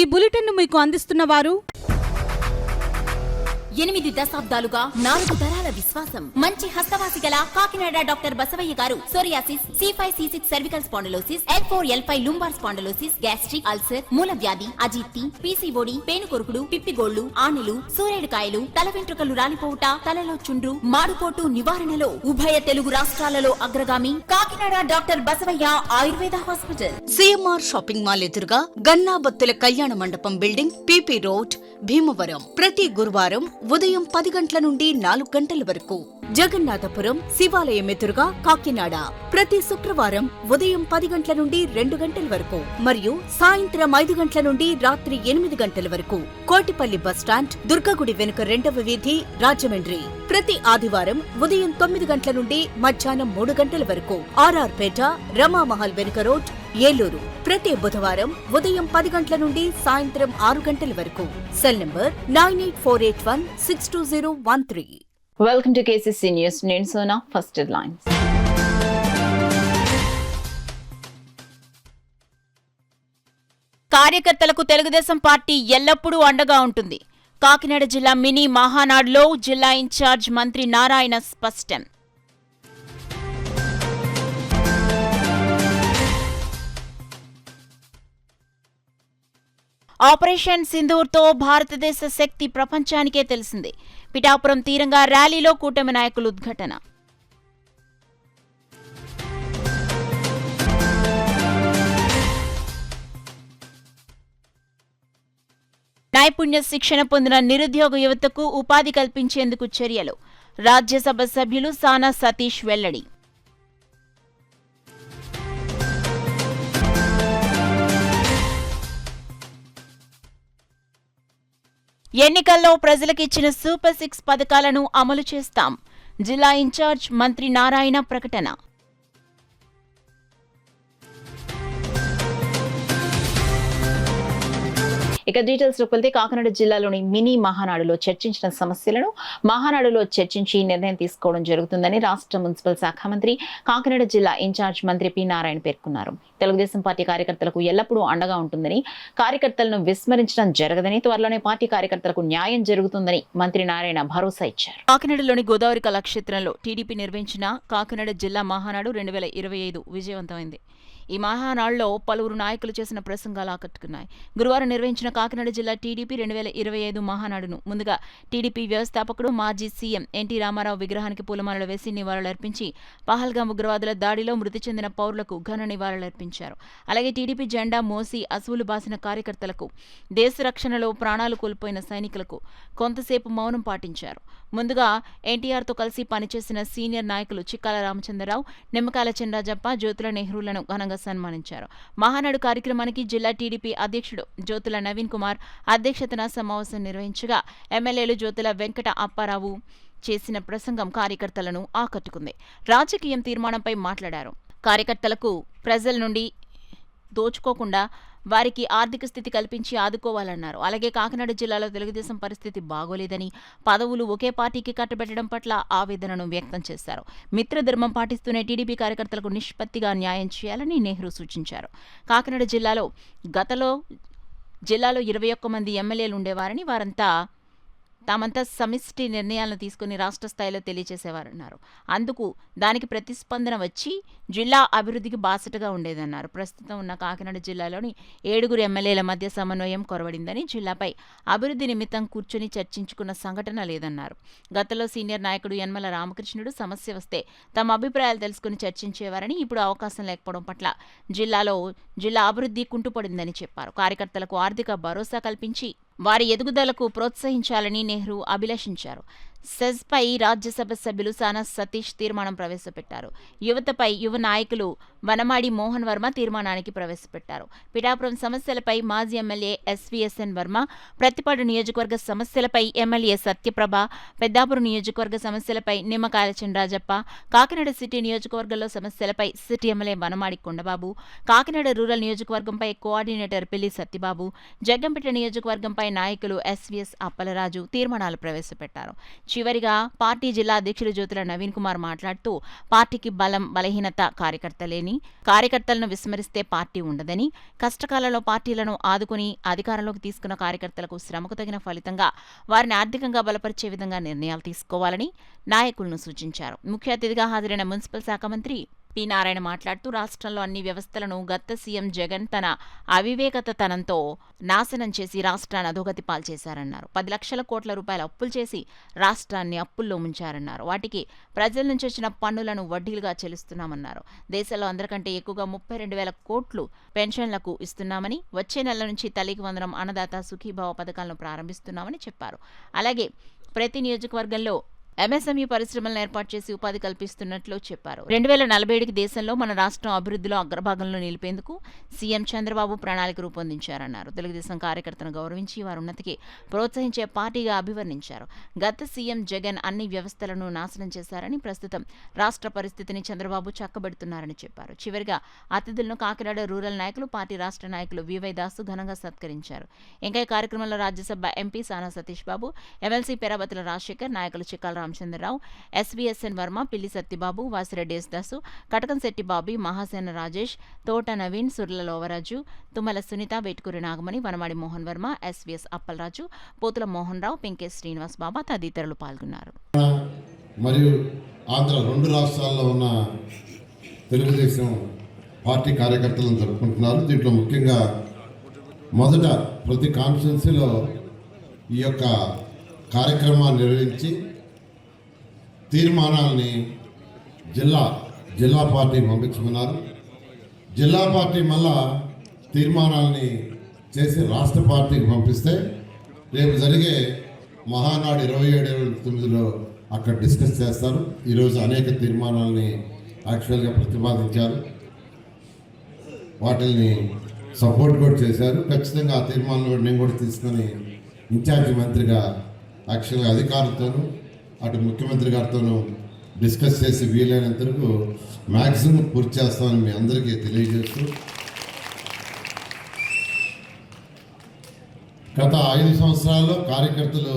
ఈ బులెటిన్ను మీకు అందిస్తున్న వారు 8 దశాబ్దాలుగా 4 తరాల విశ్వాసం. మంచి హస్తవాసి గల కాకినాడ డాక్టర్ బసవయ్య గారు psoriasis, C5C6 cervical spondylosis, L4L5 lumbar spondylosis, gastric ulcer, మూల వ్యాధి, అజీర్తి, PCOD, పేనుకొరుకుడు, పిప్పిగోళ్లు, ఆనెలు, సూరేడుకాయలు, తల వెంట్రుకలు రాలిపోవుట, తలలో చుండ్రు, మాడుకోటు నివారణలో ఉభయ తెలుగు రాష్ట్రాలలో అగ్రగామి Kakinada doctor Basavaiah Ayurveda hospital. CMR shopping mall ఎదురుగా గన్నాబత్తుల కళ్యాణ మండపం బిల్డింగ్, PP రోడ్, భీమవరం. ప్రతి గురువారం ఉదయం 10 గంటల నుండి 4 గంటల వరకు. జగన్నాథపురం శివాలయం ఎదురుగా కాకినాడ ప్రతి శుక్రవారం ఉదయం 10 గంటల నుండి 2 గంటల వరకు మరియు సాయంత్రం 5 గంటల నుండి రాత్రి 8 గంటల వరకు. కోటిపల్లి బస్టాండ్, దుర్గగుడి వెనుక 2వ వీధి, రాజమండ్రి. ప్రతి ఆదివారం ఉదయం 9 గంటల నుండి మధ్యాహ్నం 3 గంటల వరకు. RR పేట, రమామహల్ వెనుక రోడ్, ఏలూరు. ప్రతి బుధవారం ఉదయం 10 గంటల నుండి సాయంత్రం 6 గంటల వరకు. Cell number 9848162013. Welcome to KCC news. నేను సోనా. First headlines. కార్యకర్తలకు తెలుగుదేశం పార్టీ ఎల్లప్పుడూ అండగా ఉంటుంది. కాకినాడ జిల్లా మినీ మహానాడులో జిల్లా ఇన్ఛార్జ్ మంత్రి నారాయణ స్పష్టం. ఆపరేషన్ సింధూర్తో భారతదేశ శక్తి ప్రపంచానికే తెలిసింది. పిఠాపురం తీరంగా ర్యాలీలో కూటమి నాయకులు ఉద్ఘాటన. నైపుణ్య శిక్షణ పొందిన నిరుద్యోగ యువతకు ఉపాధి కల్పించేందుకు చర్యలు. రాజ్యసభ సభ్యులు సానా సతీష్ వెల్లడి. ఎన్నికల్లో ప్రజలకిచ్చిన సూపర్ 6 పథకాలను అమలు చేస్తాం. జిల్లా ఇన్ఛార్జ్ మంత్రి నారాయణ ప్రకటన. ఇక డీటెయిల్స్ లోకి వెళ్తే కాకినాడ జిల్లాలోని మినీ మహానాడులో చర్చించిన సమస్యలను మహానాడులో చర్చించి నిర్ణయం తీసుకోవడం జరుగుతుందని రాష్ట్ర మున్సిపల్ శాఖ మంత్రి, కాకినాడ జిల్లా ఇన్ఛార్జ్ మంత్రి పి నారాయణ పేర్కొన్నారు. తెలుగుదేశం పార్టీ కార్యకర్తలకు ఎల్లప్పుడూ అండగా ఉంటుందని, కార్యకర్తలను విస్మరించడం జరగదని, త్వరలోనే పార్టీ కార్యకర్తలకు న్యాయం జరుగుతుందని మంత్రి నారాయణ భరోసా ఇచ్చారు. కాకినాడలోని గోదావరి కళాక్షేత్రంలో టీడీపీ నిర్వహించిన కాకినాడ జిల్లా మహానాడు 2025 విజయవంతమైంది. ఈ మహానాడులో పలువురు నాయకులు చేసిన ప్రసంగాలు ఆకట్టుకున్నాయి. గురువారం నిర్వహించిన కాకినాడ జిల్లా టీడీపీ 2025 మహానాడును ముందుగా టీడీపీ వ్యవస్థాపకుడు, మాజీ సీఎం ఎన్టీ రామారావు విగ్రహానికి పూలమాలలు వేసి నివాళులర్పించి పహల్గాం ఉగ్రవాదుల దాడిలో మృతి చెందిన పౌరులకు ఘన నివాళులర్పించారు. అలాగే టీడీపీ జెండా మోసి అసువులు బాసిన కార్యకర్తలకు, దేశ రక్షణలో ప్రాణాలు కోల్పోయిన సైనికులకు కొంతసేపు మౌనం పాటించారు. ముందుగా ఎన్టీఆర్తో కలిసి పనిచేసిన సీనియర్ నాయకులు చిక్కాల రామచంద్రరావు, నిమ్మకాయల చినరాజప్ప, జ్యోతుల నెహ్రూలను ఘనంగా సన్మానించారు. మహానాడు కార్యక్రమానికి జిల్లా టీడీపీ అధ్యక్షుడు జ్యోతుల నవీన్ కుమార్ అధ్యక్షతన సమావేశం నిర్వహించగా ఎమ్మెల్యేలు జ్యోతుల వెంకట అప్పారావు చేసిన ప్రసంగం కార్యకర్తలను ఆకట్టుకుంది. రాజకీయం తీర్మానంపై మాట్లాడారు. కార్యకర్తలకు ప్రజల నుండి దోచుకోకుండా వారికి ఆర్థిక స్థితి కల్పించి ఆదుకోవాలన్నారు. అలాగే కాకినాడ జిల్లాలో తెలుగుదేశం పరిస్థితి బాగోలేదని, పదవులు ఒకే పార్టీకి కట్టబెట్టడం పట్ల ఆవేదనను వ్యక్తం చేశారు. మిత్రధర్మం పాటిస్తూనే టీడీపీ కార్యకర్తలకు నిష్పత్తిగా న్యాయం చేయాలని నెహ్రూ సూచించారు. కాకినాడ జిల్లాలో 21 మంది ఎమ్మెల్యేలు ఉండేవారని, వారంతా తామంతా సమిష్టి నిర్ణయాలను తీసుకుని రాష్ట్ర స్థాయిలో తెలియజేసేవారన్నారు. అందుకు దానికి ప్రతిస్పందన వచ్చి జిల్లా అభివృద్ధికి బాసటగా ఉండేదన్నారు. ప్రస్తుతం ఉన్న కాకినాడ జిల్లాలోని 7 ఎమ్మెల్యేల మధ్య సమన్వయం కొరవడిందని, జిల్లాపై అభివృద్ధి నిమిత్తం కూర్చొని చర్చించుకున్న సంఘటన లేదన్నారు. గతంలో సీనియర్ నాయకుడు యనమల రామకృష్ణుడు సమస్య వస్తే తమ అభిప్రాయాలు తెలుసుకుని చర్చించేవారని, ఇప్పుడు అవకాశం లేకపోవడం పట్ల జిల్లా అభివృద్ధి కుంటుపడిందని చెప్పారు. కార్యకర్తలకు ఆర్థిక భరోసా కల్పించి వారి ఎదుగుదలకు ప్రోత్సహించాలని నెహ్రూ అభిలషించారు. సెజ్పై రాజ్యసభ సభ్యులు సానా సతీష్ తీర్మానం ప్రవేశపెట్టారు. యువతపై యువ నాయకులు వనమాడి మోహన్ వర్మ తీర్మానానికి ప్రవేశపెట్టారు. పిఠాపురం సమస్యలపై మాజీ ఎమ్మెల్యే SVSN వర్మ, ప్రతిపాడు నియోజకవర్గ సమస్యలపై ఎమ్మెల్యే సత్యప్రభ, పెద్దాపురం నియోజకవర్గ సమస్యలపై నిమ్మకాయల చినరాజప్ప, కాకినాడ సిటీ నియోజకవర్గంలో సమస్యలపై city MLA Vanamadi Kondababu, Kakinada rural నియోజకవర్గంపై కోఆర్డినేటర్ పిల్లి సత్యబాబు, జగ్గంపేట నియోజకవర్గంపై నాయకులు SVS అప్పలరాజు తీర్మానాలు ప్రవేశపెట్టారు. చివరిగా పార్టీ జిల్లా అధ్యక్షులు జ్యోతుల నవీన్ కుమార్ మాట్లాడుతూ పార్టీకి బలం బలహీనత కార్యకర్తలేని కార్యకర్తలను విస్మరిస్తే పార్టీ ఉండదని, కష్టకాలంలో పార్టీలను ఆదుకుని అధికారంలోకి తీసుకున్న కార్యకర్తలకు శ్రమకు తగిన ఫలితంగా వారిని ఆర్థికంగా బలపరిచే విధంగా నిర్ణయాలు తీసుకోవాలని నాయకులను సూచించారు. ముఖ్య అతిథిగా హాజరైన మున్సిపల్ శాఖ మంత్రి పి. నారాయణ మాట్లాడుతూ రాష్ట్రంలో అన్ని వ్యవస్థలను గత సీఎం జగన్ తన అవివేకతనంతో నాశనం చేసి రాష్ట్రాన్ని అధోగతి పాల్చేశారన్నారు. 10 లక్షల కోట్ల రూపాయల అప్పులు చేసి రాష్ట్రాన్ని అప్పుల్లో ముంచారన్నారు. వాటికి ప్రజల నుంచి వచ్చిన పన్నులను వడ్డీలుగా చెల్లిస్తున్నామన్నారు. దేశంలో అందరికంటే ఎక్కువగా 32,000 కోట్లు పెన్షన్లకు ఇస్తున్నామని, వచ్చే నెల నుంచి తల్లికి వందనం, అన్నదాత సుఖీభావ పథకాలను ప్రారంభిస్తున్నామని చెప్పారు. అలాగే ప్రతి నియోజకవర్గంలో ఎంఎస్ఎంఈ పరిశ్రమలను ఏర్పాటు చేసి ఉపాధి కల్పిస్తున్నట్లు చెప్పారు. 2047కి దేశంలో మన రాష్ట్రం అభివృద్ధిలో అగ్రభాగంలో నిలిపేందుకు సీఎం చంద్రబాబు ప్రణాళిక రూపొందించారన్నారు. తెలుగుదేశం కార్యకర్తను గౌరవించి వారి ఉన్నతికి ప్రోత్సహించే పార్టీగా అభివర్ణించారు. గత సీఎం జగన్ అన్ని వ్యవస్థలను నాశనం చేశారని, ప్రస్తుతం రాష్ట్ర పరిస్థితిని చంద్రబాబు చక్కబెడుతున్నారని చెప్పారు. చివరిగా అతిథులను కాకినాడ రూరల్ నాయకులు, పార్టీ రాష్ట్ర నాయకులు వివై దాసు ఘనంగా సత్కరించారు. ఇంకా ఈ కార్యక్రమంలో రాజ్యసభ ఎంపీ సానా సతీష్ బాబు, ఎమ్మెల్సీ పెరాబతుల రాజశేఖర్, నాయకులు చిక్కాల రామచంద్రరావు, ఎస్వీఎస్ఎన్ వర్మ, పిల్లి సత్యబాబు, వాసిరెడ్డి దాసు, కటకంశెట్టి బాబీ, మహాసేన రాజేష్, తోట నవీన్, సుర్ల లోవరాజు, తుమ్మల సునీత, వేటుకూరి నాగమణి, వనమాడి మోహన్ వర్మ, ఎస్వీఎస్ అప్పలరాజు, పోతుల మోహన్ రావు, పెంకేశ్ శ్రీనివాస్ బాబా తదితరులు పాల్గొన్నారు. మరియు ఆంధ్ర 2 రాష్ట్రాల్లో ఉన్న తెలుగుదేశం పార్టీ కార్యకర్తలను జరుపుకుంటున్నారు. దీంట్లో ముఖ్యంగా మొదట ప్రతి కాన్స్టిట్యున్సీలో ఈ యొక్క కార్యక్రమాన్ని నిర్వహించి తీర్మానాలని జిల్లా పార్టీకి పంపించుకున్నారు. జిల్లా పార్టీ మళ్ళా తీర్మానాలని చేసి రాష్ట్ర పార్టీకి పంపిస్తే రేపు జరిగే మహానాడు 27-29లో అక్కడ డిస్కస్ చేస్తారు. ఈరోజు అనేక తీర్మానాలని యాక్చువల్గా ప్రతిపాదించారు, వాటిని సపోర్ట్ కూడా చేశారు. ఖచ్చితంగా ఆ తీర్మానంలో నేను కూడా తీసుకొని ఇన్ఛార్జి మంత్రిగా యాక్చువల్గా అధికారులతోనూ అటు ముఖ్యమంత్రి గారితోనూ డిస్కస్ చేసి వీలైనంత వరకు మ్యాక్సిమం పూర్తి చేస్తామని మీ అందరికీ తెలియజేస్తూ, గత 5 సంవత్సరాల్లో కార్యకర్తలు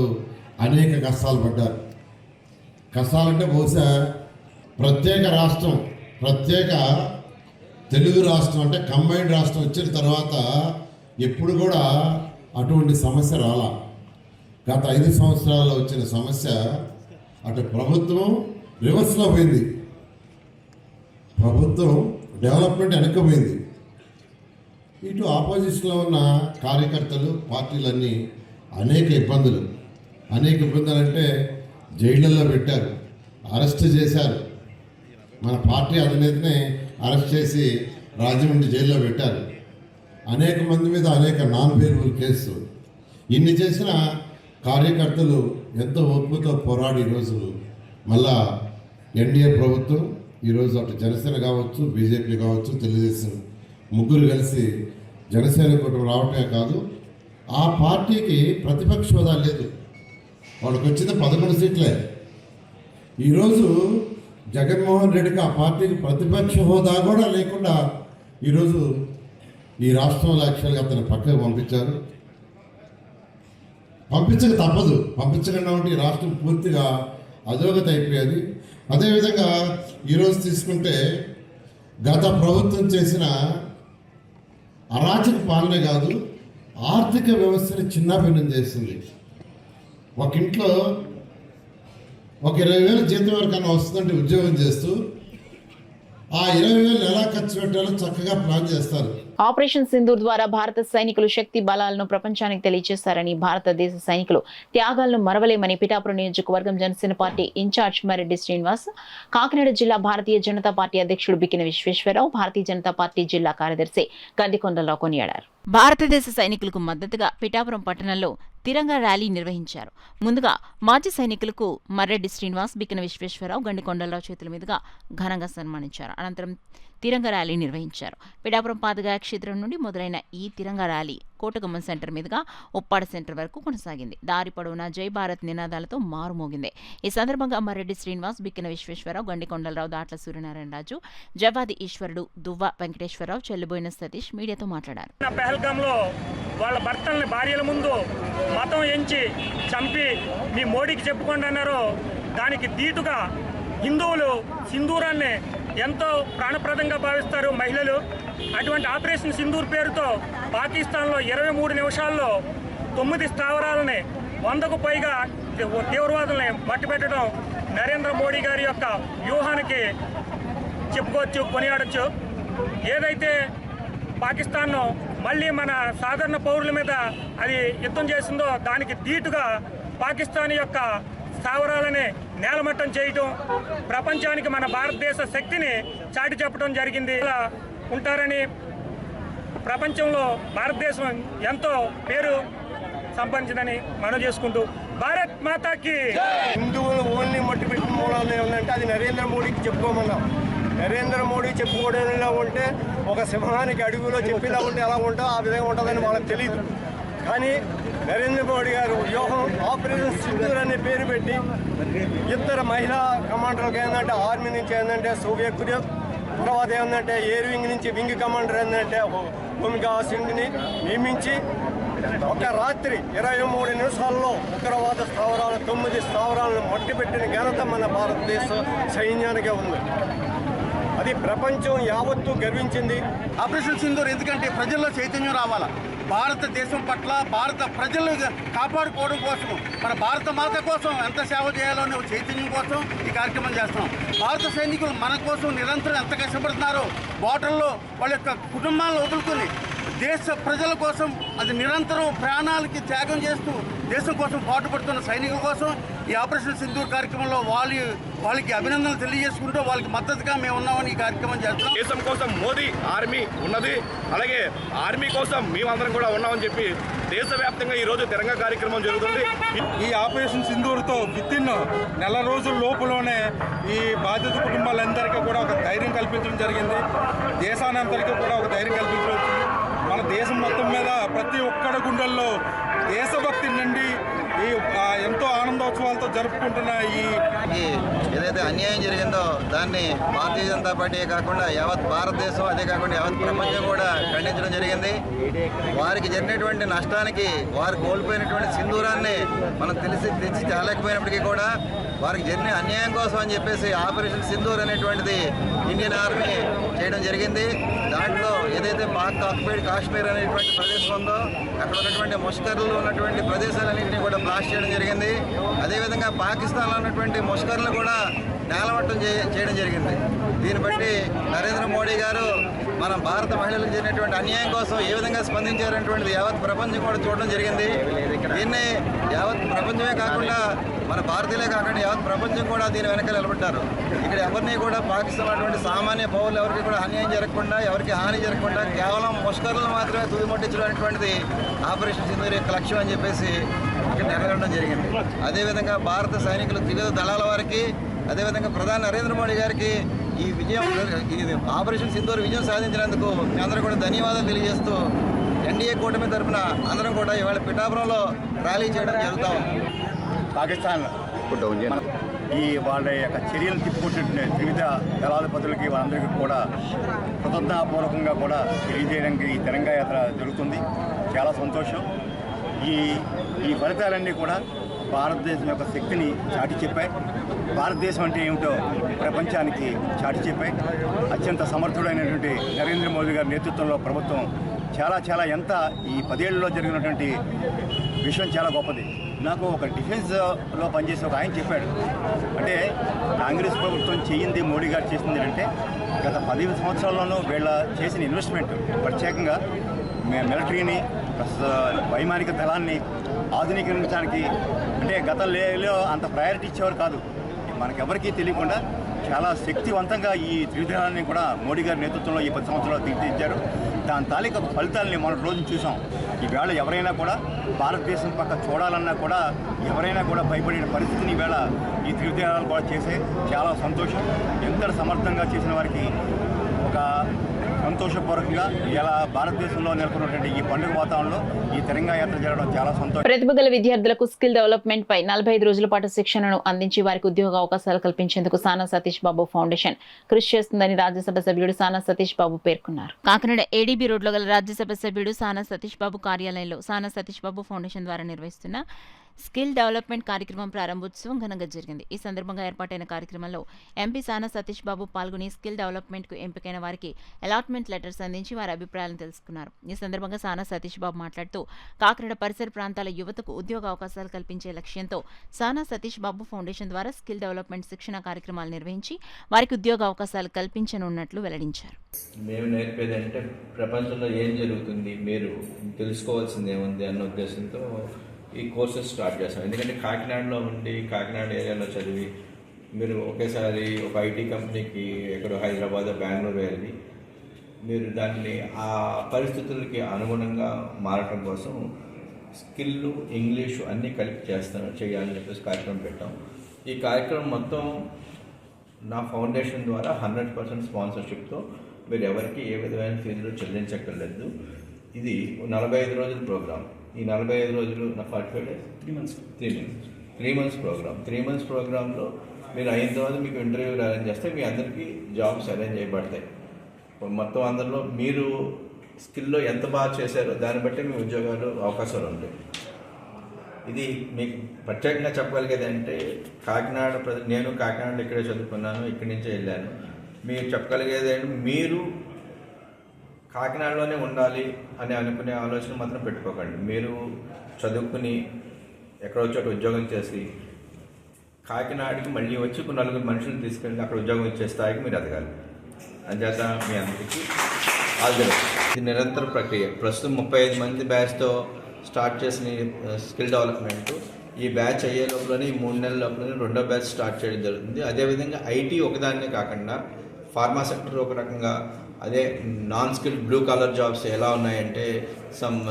అనేక కష్టాలు పడ్డారు. కష్టాలంటే బహుశా ప్రత్యేక తెలుగు రాష్ట్రం అంటే కంబైన్డ్ రాష్ట్రం వచ్చిన తర్వాత ఎప్పుడు కూడా అటువంటి సమస్య రాలా. గత 5 సంవత్సరాల్లో వచ్చిన సమస్య, అటు ప్రభుత్వం రివర్స్లో పోయింది, ప్రభుత్వం డెవలప్మెంట్ వెనక్కిపోయింది. ఇటు ఆపోజిషన్లో ఉన్న కార్యకర్తలు, పార్టీలన్నీ అనేక ఇబ్బందులు అంటే జైళ్ళల్లో పెట్టారు, అరెస్ట్ చేశారు. మన పార్టీ అధినేతనే అరెస్ట్ చేసి రాజమండ్రి జైల్లో పెట్టారు. అనేక మంది మీద అనేక నాన్ వేరియబుల్ కేసు. ఇన్ని చేసిన కార్యకర్తలు ఎంతో ఓర్పుతో పోరాడి ఈరోజు మళ్ళా ఎన్డీఏ ప్రభుత్వం, ఈరోజు అటు జనసేన కావచ్చు, బీజేపీ కావచ్చు, తెలుగుదేశం ముగ్గురు కలిసి జనసేన కూటమి రావటమే కాదు, ఆ పార్టీకి ప్రతిపక్ష హోదా లేదు. వాళ్ళకి వచ్చింది 11 సీట్లే. ఈరోజు జగన్మోహన్ రెడ్డికి ఆ పార్టీకి ప్రతిపక్ష హోదా కూడా లేకుండా ఈరోజు ఈ రాష్ట్రంలో యాక్చువల్గా అతను పక్కకు పంపించారు. పంపించక తప్పదు, పంపించకుండా ఉంటే ఈ రాష్ట్రం పూర్తిగా అధోగతి అయిపోయేది. అదేవిధంగా ఈరోజు తీసుకుంటే గత ప్రభుత్వం చేసిన అరాచక పాలనే కాదు, ఆర్థిక వ్యవస్థని చిన్నాభిన్నం చేసింది. ఒక ఇంట్లో ఒక 20,000 జీతం వరకన్నా వస్తుందంటే ఉద్యోగం చేస్తూ ఆ 20,000 ఎలా ఖర్చు పెట్టాలో చక్కగా ప్లాన్ చేస్తారు. ఆపరేషన్ సింధూర్ ద్వారా భారత సైనికులు శక్తి బలాలను ప్రపంచానికి తెలియజేశారని, భారతదేశ సైనికులు త్యాగాలను మరవలేమని పిఠాపురం నియోజకవర్గం జనసేన పార్టీ ఇన్ఛార్జ్ మరెడ్డి శ్రీనివాస్, కాకినాడ జిల్లా భారతీయ జనతా పార్టీ అధ్యక్షుడు బిక్కిన విశ్వేశ్వరరావు, భారతీయ జనతా పార్టీ జిల్లా కార్యదర్శి గండికొండలరావు కొనియాడారు. భారతదేశ సైనికులకు మద్దతుగా పిఠాపురం పట్టణంలో తిరంగా ర్యాలీ నిర్వహించారు. ముందుగా మాజీ సైనికులకు మర్రెడ్డి శ్రీనివాస్, బిక్కిన విశ్వేశ్వరరావు, గండికొండలరావు చేతుల మీదుగా ఘనంగా సన్మానించారు. అనంతరం తిరంగా ర్యాలీ నిర్వహించారు. పిఠాపురం పాదగా క్షేత్రం నుండి మొదలైన ఈ తిరంగా ర్యాలీ కోటగుమ్మం సెంటర్ మీదుగా ఉప్పాడ సెంటర్ వరకు కొనసాగింది. దారి పొడవునా జై భారత్ నినాదాలతో మారుమోగింది. ఈ సందర్భంగా అమ్మారెడ్డి శ్రీనివాస్, బిక్కిన విశ్వేశ్వరరావు, గండికొండలరావు, దాట్ల సూర్యనారాయణ రాజు, జవాది ఈశ్వరుడు, దువ్వ వెంకటేశ్వరరావు, చెల్లుబోయిన సతీష్ మీడియాతో మాట్లాడారు. పెహల్గాంలో వాళ్ళ భర్తల్ని భార్యల ముందు మతం ఎంచి చంపి మీ మోడీకి చెప్పుకోండి అన్నారో దానికి దీటుగా హిందువులు సింధూరాన్ని ఎంతో ప్రాణప్రదంగా భావిస్తారు మహిళలు. అటువంటి ఆపరేషన్ సింధూర్ పేరుతో పాకిస్తాన్లో 23 నిమిషాల్లో 9 స్థావరాలని 100కు పైగా తీవ్రవాదుల్ని మట్టిపెట్టడం నరేంద్ర మోడీ గారి యొక్క వ్యూహానికి చెప్పుకోవచ్చు, కొనియాడచ్చు. ఏదైతే పాకిస్తాన్ను మళ్ళీ మన సాధారణ పౌరుల మీద అది యుద్ధం చేసిందో దానికి దీటుగా పాకిస్తాన్ యొక్క స్థావరాలని నేలమట్టం చేయటం, ప్రపంచానికి మన భారతదేశ శక్తిని చాటి చెప్పడం జరిగింది. ఇలా ఉంటారని ప్రపంచంలో భారతదేశం ఎంతో పేరు సంపాదించిందని మనం చేసుకుంటూ భారత్ మాతాకి. హిందువులు ఓన్లీ మట్టి పెట్టిన మూలాలు ఏమంటే అది నరేంద్ర మోడీకి చెప్పుకోమన్నాం. నరేంద్ర మోడీ చెప్పుకోవడంలో ఉంటే ఒక సింహానికి అడుగులో చెప్పేలా ఉంటే ఎలా ఉంటుందో ఆ విధంగా ఉంటుందని వాళ్ళకి తెలియదు. కానీ నరేంద్ర మోడీ గారు వ్యూహం ఆపరేషన్ సింధూర్ అనే పేరు పెట్టి ఇద్దరు మహిళా కమాండర్లకు ఏంటంటే ఆర్మీ నుంచి ఏంటంటే సోవియట్ తర్వాత ఏంటంటే ఎయిర్ వింగ్ నుంచి వింగ్ కమాండర్ ఏంటంటే భూమికా సింగ్ని నియమించి ఒక రాత్రి 23 నిమిషాల్లో ఉగ్రవాద స్థావరాలు 9 స్థావరాలను మట్టిపెట్టిన ఘనత మన భారతదేశ సైన్యానికే ఉంది. అది ప్రపంచం యావత్తు గర్వించింది. ఆపరేషన్ సింధూర్ ఎందుకంటే ప్రజల్లో చైతన్యం రావాలా, భారతదేశం పట్ల భారత ప్రజలను కాపాడుకోవడం కోసం, మన భారత మాత కోసం ఎంత సేవ చేయాలో అనే చైతన్యం కోసం ఈ కార్యక్రమం చేస్తున్నాం. భారత సైనికులు మన కోసం నిరంతరం ఎంత కష్టపడుతున్నారో, బార్డర్లో వాళ్ళ యొక్క కుటుంబాలను వదులుకొని దేశ ప్రజల కోసం అది నిరంతరం ప్రాణాలకి త్యాగం చేస్తూ దేశం కోసం పాటుపడుతున్న సైనికుల కోసం ఈ ఆపరేషన్ సింధూర్ కార్యక్రమంలో వాళ్ళకి అభినందనలు తెలియజేసుకుంటూ వాళ్ళకి మద్దతుగా మేము ఉన్నామని ఈ కార్యక్రమం చేస్తున్నాం. దేశం కోసం మోదీ ఆర్మీ ఉన్నది, అలాగే ఆర్మీ కోసం మేమందరం కూడా ఉన్నామని చెప్పి దేశవ్యాప్తంగా ఈ రోజు తిరంగా కార్యక్రమం జరుగుతుంది. ఈ ఆపరేషన్ సింధూర్తో వితిన్ నెల రోజుల లోపులోనే ఈ బాధిత కుటుంబాలందరికీ కూడా ఒక ధైర్యం కల్పించడం జరిగింది. దేశానంతరికీ కూడా ఒక ధైర్యం కల్పించడం వచ్చింది. మన దేశం మొత్తం మీద ప్రతి ఒక్కడి గుండెల్లో దేశభక్తి నుండి ఈ ఎంతో ఆనందోత్సవాలతో జరుపుకుంటున్న ఈ ఏదైతే అన్యాయం జరిగిందో దాన్ని భారతీయ జనతా పార్టీ కాకుండా యావత్ భారతదేశం, అదే కాకుండా యావత్ ప్రపంచం కూడా ఖండించడం జరిగింది. వారికి జరిగినటువంటి నష్టానికి, వారు కోల్పోయినటువంటి సింధూరాన్ని మనం తెచ్చి తేలేకపోయినప్పటికీ కూడా వారికి జరిగిన అన్యాయం కోసం అని చెప్పేసి ఆపరేషన్ సింధూర్ అనేటువంటిది ఇండియన్ ఆర్మీ చేయడం జరిగింది. దాంట్లో ఏదైతే పాక్ ఆక్యుపైడ్ కాశ్మీర్ అనేటువంటి ప్రదేశం ఉందో అక్కడ ఉన్నటువంటి ముష్కర్లు ఉన్నటువంటి ప్రదేశాలన్నింటినీ కూడా బ్లాస్ట్ చేయడం జరిగింది. అదేవిధంగా పాకిస్తాన్లో ఉన్నటువంటి ముష్కర్లు కూడా నేలమట్టం చేయడం జరిగింది. దీన్ని బట్టి నరేంద్ర మోడీ గారు మన భారత మహిళలకు జరిగినటువంటి అన్యాయం కోసం ఏ విధంగా స్పందించారనేటువంటిది యావత్ ప్రపంచం కూడా చూడడం జరిగింది. దీన్ని యావత్ ప్రపంచమే కాకుండా మన భారతీయులే కాకుండా యావత్ ప్రపంచం కూడా దీని వెనక నిలబడ్డారు. ఇక్కడ ఎవరిని కూడా పాకిస్తాన్ అటువంటి సామాన్య పౌరులు ఎవరికి కూడా అన్యాయం జరగకుండా, ఎవరికి హాని జరగకుండా కేవలం ముష్కర్లను మాత్రమే తుదిముట్టించడం అనేటువంటిది ఆపరేషన్ సింధూర్ యొక్క లక్ష్యం అని చెప్పేసి ఇక్కడ నెరవేరడం జరిగింది. అదేవిధంగా భారత సైనికులు, త్రివిధ దళాల వారికి, అదేవిధంగా ప్రధాని నరేంద్ర మోడీ గారికి ఈ విజయం, ఆపరేషన్ సింధూర్ విజయం సాధించినందుకు అందరూ కూడా ధన్యవాదాలు తెలియజేస్తూ ఎన్డీఏ కూటమి తరఫున అందరం కూడా ఇవాళ పిఠాపురంలో ర్యాలీ చేయడం జరుగుతాం. పాకిస్తాన్ ఈ వాళ్ళ యొక్క చర్యలు తిప్పుకుంటున్న త్రివిధ దళాధిపతులకి వాళ్ళందరికీ కూడా కృతజ్ఞతాపూర్వకంగా కూడా తెలియజేయడానికి ఈ తిరంగా యాత్ర జరుగుతుంది. చాలా సంతోషం. ఈ ఫలితాలన్నీ కూడా భారతదేశం యొక్క శక్తిని చాటి చెప్పాయి. భారతదేశం అంటే ఏమిటో ప్రపంచానికి చాటి చెప్పాయి. అత్యంత సమర్థుడైనటువంటి నరేంద్ర మోదీ గారి నేతృత్వంలో ప్రభుత్వం చాలా ఎంత ఈ 10 ఏళ్లలో జరిగినటువంటి విషయం చాలా గొప్పది. నాకు ఒక డిఫెన్స్లో పనిచేసే ఒక ఆయన చెప్పాడు, అంటే కాంగ్రెస్ ప్రభుత్వం చేయింది మోడీ గారు చేసింది అంటే గత 15 సంవత్సరాల్లోనూ వీళ్ళ చేసిన ఇన్వెస్ట్మెంట్, ప్రత్యేకంగా మిలిటరీని, వైమానిక దళాన్ని ఆధునీకరించడానికి, అంటే గతంలో అంత ప్రయారిటీ ఇచ్చేవారు కాదు. మనకెవరికీ తెలియకుండా చాలా శక్తివంతంగా ఈ త్రివిధానాన్ని కూడా మోడీ గారి నేతృత్వంలో ఈ 10 సంవత్సరాలు తీర్చిదిద్దారు. దాని తాలూకా ఫలితాలని మనం రోజు చూసాం. ఈవేళ ఎవరైనా కూడా భారతదేశం పక్క చూడాలన్నా కూడా ఎవరైనా కూడా భయపడిన పరిస్థితిని ఈవేళ ఈ త్రివిధానాలు కూడా చేసే చాలా సంతోషం. ఎంత సమర్థంగా చేసిన వారికి ఒక సంతోషపూర్వకంగా ఇలా భారతదేశంలో నెలకొన్నటువంటి ఈ పండుగ వాతావరణంలో ఈ తిరంగా యాత్ర జరగడం చాలా సంతోషం. ప్రతిభ గల విద్యార్థులకు స్కిల్ డెవలప్మెంట్ పై 45 రోజుల పాటు శిక్షణను అందించి వారికి ఉద్యోగ అవకాశాలు కల్పించేందుకు సానా సతీష్ బాబు ఫౌండేషన్ కృషి చేస్తుందని రాజ్యసభ సభ్యుడు సానా సతీష్ బాబు పేర్కొన్నారు. కాకినాడ ఏడీబీ రోడ్లో గల రాజ్యసభ సభ్యుడు సానా సతీష్ బాబు కార్యాలయంలో సానా సతీష్ బాబు ఫౌండేషన్ ద్వారా నిర్వహిస్తున్న స్కిల్ డెవలప్మెంట్ కార్యక్రమం ప్రారంభోత్సవం ఘనంగా జరిగింది. ఈ సందర్భంగా ఏర్పాటైన కార్యక్రమంలో ఎంపీ సానా సతీష్ బాబు పాల్గొని స్కిల్ డెవలప్మెంట్కు ఎంపికైన వారికి అలాట్మెంట్ లెటర్స్ అందించి వారి అభిప్రాయాలను తెలుసుకున్నారు. ఈ సందర్భంగా సానా సతీష్ బాబు మాట్లాడుతూ కాకినాడ పరిసర ప్రాంతాల యువతకు ఉద్యోగ అవకాశాలు కల్పించే లక్ష్యంతో సానా సతీష్ బాబు ఫౌండేషన్ ద్వారా స్కిల్ డెవలప్మెంట్ శిక్షణ కార్యక్రమాలు నిర్వహించి వారికి ఉద్యోగ అవకాశాలు కల్పించనున్నట్లు వెల్లడించారు. మేము నేర్పేది అంటే ప్రపంచంలో ఏం జరుగుతుంది మీరు తెలుసుకోవాల్సింది ఏముంది అన్న ఉద్దేశంతో ఈ కోర్సెస్ స్టార్ట్ చేస్తాం. ఎందుకంటే కాకినాడలో ఉండి కాకినాడ ఏరియాలో చదివి మీరు ఒకేసారి ఒక ఐటీ కంపెనీకి ఎక్కడో హైదరాబాద్ బెంగళూరు వెళ్ళి మీరు దాన్ని ఆ పరిస్థితులకి అనుగుణంగా మారటం కోసం స్కిల్ ఇంగ్లీషు అన్నీ కలిపి చేయాలని చెప్పేసి కార్యక్రమం పెట్టాం. ఈ కార్యక్రమం మొత్తం నా ఫౌండేషన్ ద్వారా 100% స్పాన్సర్షిప్తో మీరు ఎవరికి ఏ విధమైన ఫీజులు చెల్లించక్కర్లేదు. ఇది 45 రోజుల ప్రోగ్రామ్. ఈ 45 రోజులు నా 45 డేస్ 3 మంత్స్ ప్రోగ్రామ్. 3 మంత్స్ ప్రోగ్రాంలో మీరు అయిన తర్వాత మీకు ఇంటర్వ్యూలు అరేంజ్ చేస్తే మీ అందరికీ జాబ్స్ అరేంజ్ చేయబడతాయి. మొత్తం అందరిలో మీరు స్కిల్లో ఎంత బాగా చేశారో దాన్ని బట్టి మీ ఉద్యోగాలు అవకాశాలు ఉంటాయి. ఇది మీకు ప్రత్యేకంగా చెప్పగలిగేది అంటే కాకినాడ నేను కాకినాడలో ఇక్కడే చదువుకున్నాను, ఇక్కడి నుంచే వెళ్ళాను. మీరు చెప్పగలిగేది అంటే మీరు కాకినాడలోనే ఉండాలి అని అనుకునే ఆలోచన మాత్రం పెట్టుకోకండి. మీరు చదువుకుని ఎక్కడో చోట ఉద్యోగం చేసి కాకినాడకి మళ్ళీ వచ్చి ఒక 4 మనుషులను తీసుకెళ్ళి అక్కడ ఉద్యోగం ఇచ్చే స్థాయికి మీరు ఎదగాలి. అంచేత మీ అందరికీ ఆల్ ది బెస్ట్. ఇది నిరంతర ప్రక్రియ. ప్రస్తుతం 35 మంది బ్యాచ్తో స్టార్ట్ చేసిన స్కిల్ డెవలప్మెంట్ ఈ బ్యాచ్ అయ్యే లోపలనే ఈ 3 నెలల లోపలనే రెండో బ్యాచ్ స్టార్ట్ చేయడం జరుగుతుంది. అదేవిధంగా ఐటీ ఒకదాన్నే కాకుండా ఫార్మా సెక్టర్ ఒక రకంగా, అదే non skill blue colour jobs ఎలా ఉన్నాయంటే